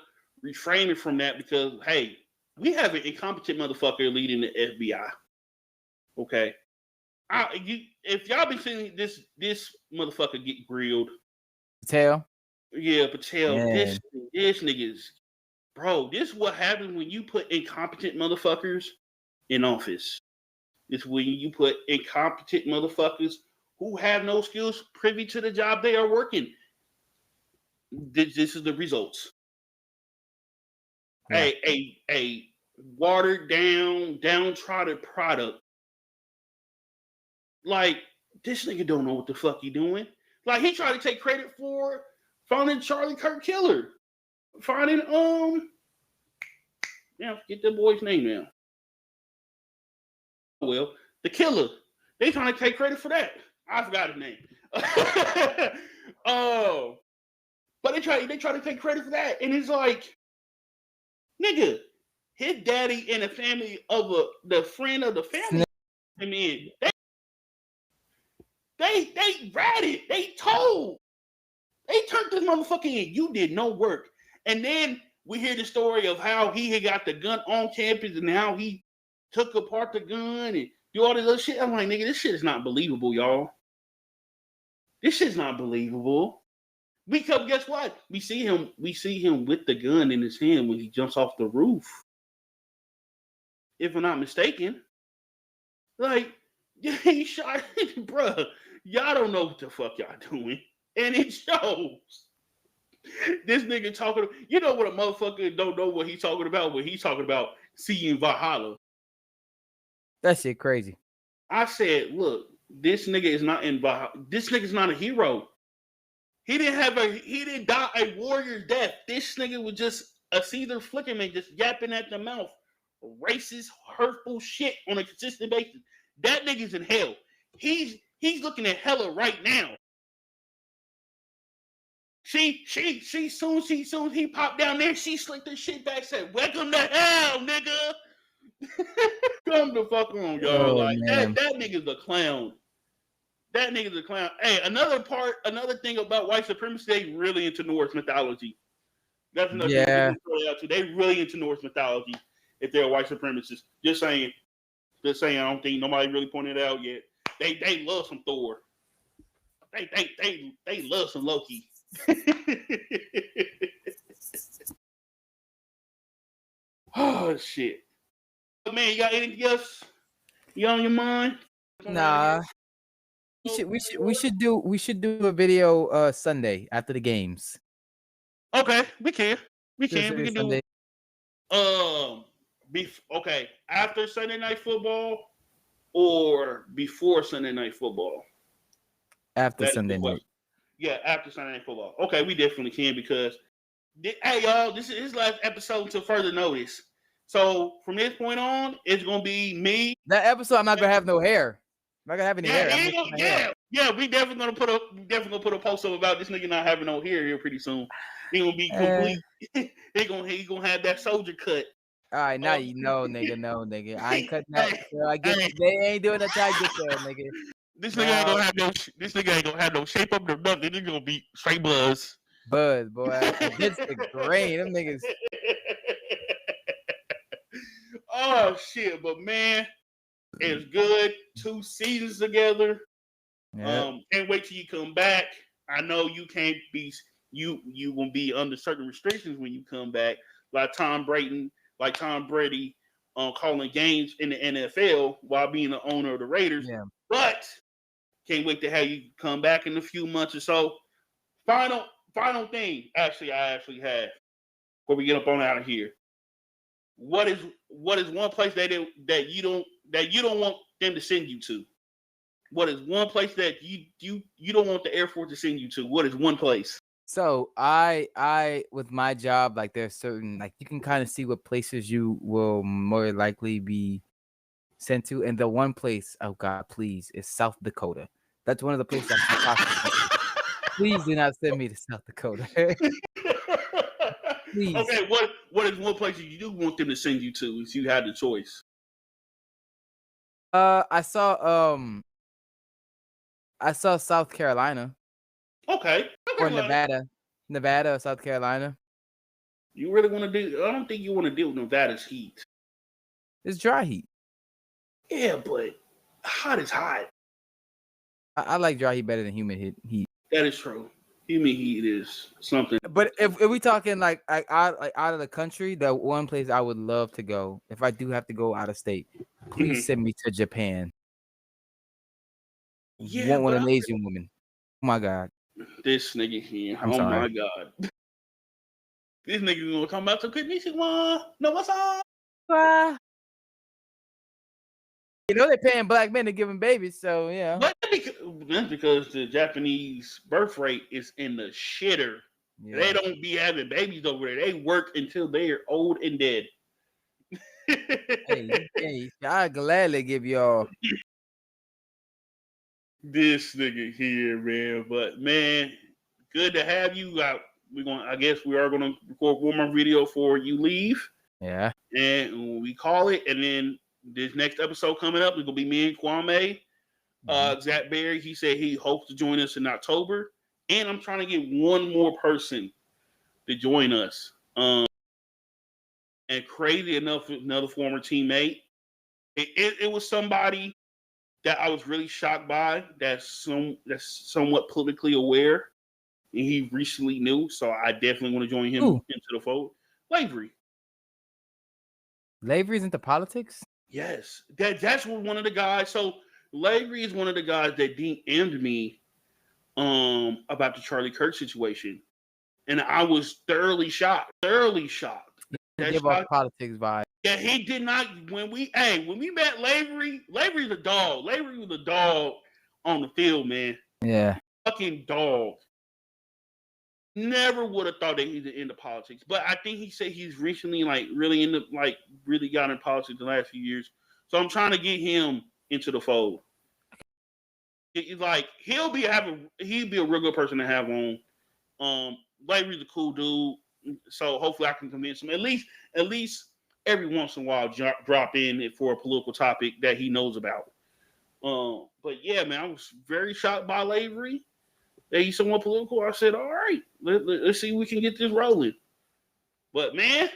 reframe it from that because hey, we have an incompetent motherfucker leading the FBI. Okay. If y'all been seeing this motherfucker get grilled. Patel. Yeah, Patel. Man. This nigga's bro. This is what happens when you put incompetent motherfuckers in office. It's when you put incompetent motherfuckers who have no skills privy to the job they are working. This is the results. Yeah. A watered down, downtrodden product. Like, this nigga don't know what the fuck he doing. Like, he tried to take credit for finding Charlie Kirk killer. finding yeah, forget that boy's name now. Well, the killer. They trying to take credit for that. I forgot his name. Oh, but they try to take credit for that, and it's like, nigga, his daddy and the family of the friend of the family. I mean, they ratted. They told. They turned this motherfucker in. You did no work, and then we hear the story of how he had got the gun on campus and how he took apart the gun and do all this other shit. I'm like, nigga, this shit is not believable, y'all. This shit's not believable. Because guess what? We see him with the gun in his hand when he jumps off the roof. If I'm not mistaken. Like, he shot, bruh. Y'all don't know what the fuck y'all doing. And it shows. This nigga talking, you know what a motherfucker don't know what he's talking about when he's talking about seeing Valhalla. That shit crazy. I said, look, this nigga is not in Valhalla. This nigga's not a hero. He didn't die a warrior's death. This nigga was just a Caesar Flickerman just yapping at the mouth. Racist, hurtful shit on a consistent basis. That nigga's in hell. He's looking at hella right now. She soon as he popped down there, she slicked her shit back, said, "Welcome to hell, nigga." Come the fuck on, y'all. Like that nigga's a clown. That nigga's a clown. Hey, another thing about white supremacy, they really into Norse mythology. That's another thing they really into Norse mythology if they're white supremacists. Just saying. I don't think nobody really pointed it out yet. They love some Thor. They love some Loki. Oh shit. Man, you got anything else you on your mind? Nah. We should do a video Sunday after the games. Okay, we can do Sunday. Okay, after Sunday Night Football or before Sunday Night Football? After Sunday night. Yeah, after Sunday Night Football. Okay, we definitely can because, hey y'all, this is his last episode until further notice. So from this point on, it's gonna be me. That episode, I'm not gonna have no hair. I'm not gonna have any hair. Yeah. We definitely gonna put a post up about this nigga not having no hair here pretty soon. He gonna be complete. He gonna have that soldier cut. All right, now you know, nigga. No, nigga. I ain't cutting that. I get they ain't doing that till I get there, nigga. This nigga ain't gonna have no shape up or nothing. It's gonna be straight buzz. Buzz, boy. It's the grain. Them niggas. Oh shit, but man, it's good. 2 seasons together. Yep. Can't wait till you come back. I know you can't be you gonna be under certain restrictions when you come back, like Tom Brady calling games in the NFL while being the owner of the Raiders. Yeah. But can't wait to have you come back in a few months or so. Final thing, I actually have before we get up on out of here. What is one place that you don't want them to send you to? What is one place that you don't want the Air Force to send you to? What is one place? So I with my job, like there's certain, like you can kind of see what places you will more likely be sent to, and the one place, oh God, please, is South Dakota. That's one of the places please do not send me to South Dakota. Please. Okay, what is one place you do want them to send you to if you had the choice? I saw South Carolina. Okay. Or Nevada or South Carolina. You really want to do? I don't think you want to deal with Nevada's heat. It's dry heat. Yeah, but hot is hot. I like dry heat better than humid heat. That is true. Humid heat is something. But if we talking like out of the country, the one place I would love to go, if I do have to go out of state, please send me to Japan. Yeah, want an Asian woman. Oh my God. This nigga here. Oh my God. This nigga gonna come out to Konnichiwa. No, what's up? You know they're paying black men to give them babies, so yeah. But that's because the Japanese birth rate is in the shitter. Yeah. They don't be having babies over there. They work until they are old and dead. Hey, I gladly give y'all. This nigga here, man. But man, good to have you. I guess we are gonna record one more video before you leave. Yeah. And we call it, and then this next episode coming up is gonna be me and Kwame. Zach Berry, he said he hopes to join us in October, and I'm trying to get one more person to join us. And crazy enough, another former teammate. It was somebody that I was really shocked by. That's somewhat politically aware, and he recently knew. So I definitely want to join him into the fold. Lavery. Lavery's into politics? Yes, that's what one of the guys. So Lavery is one of the guys that DM'd me about the Charlie Kirk situation, and I was thoroughly shocked. Give off politics vibe. Yeah, he did not. When we met Lavery's a dog. Lavery was a dog on the field, man. Yeah, fucking dog. Never would have thought that he's into politics, but I think he said he's recently really got into politics the last few years. So I'm trying to get him into the fold. He'll be a real good person to have on. Lavery's a cool dude, so hopefully I can convince him at least every once in a while drop in for a political topic that he knows about. But yeah, man, I was very shocked by Lavery. That he's somewhat political. I said, all right, let's see if we can get this rolling. But man,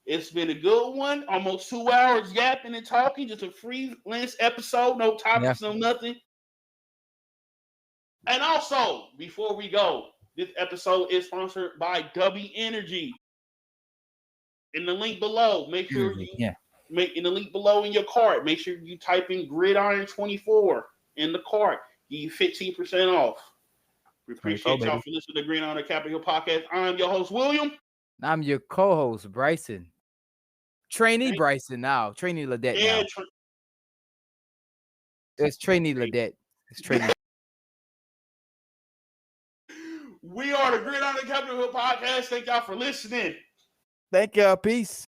it's been a good one. Almost 2 hours yapping and talking. Just a freelance episode. No topics, no nothing. And also, before we go, this episode is sponsored by Dubby Energy. In the link below, make sure in the link below in your cart, make sure you type in Gridiron 24 in the cart. Give you 15% off. We appreciate y'all for listening to Green on the Capitol Hill Podcast. I'm your host, William. I'm your co-host, Bryson. Trainee Bryson now. Trainee Ledette now. It's Trainee Ledette. It's Trainee. We are the Green on the Capitol Hill Podcast. Thank y'all for listening. Thank y'all. Peace.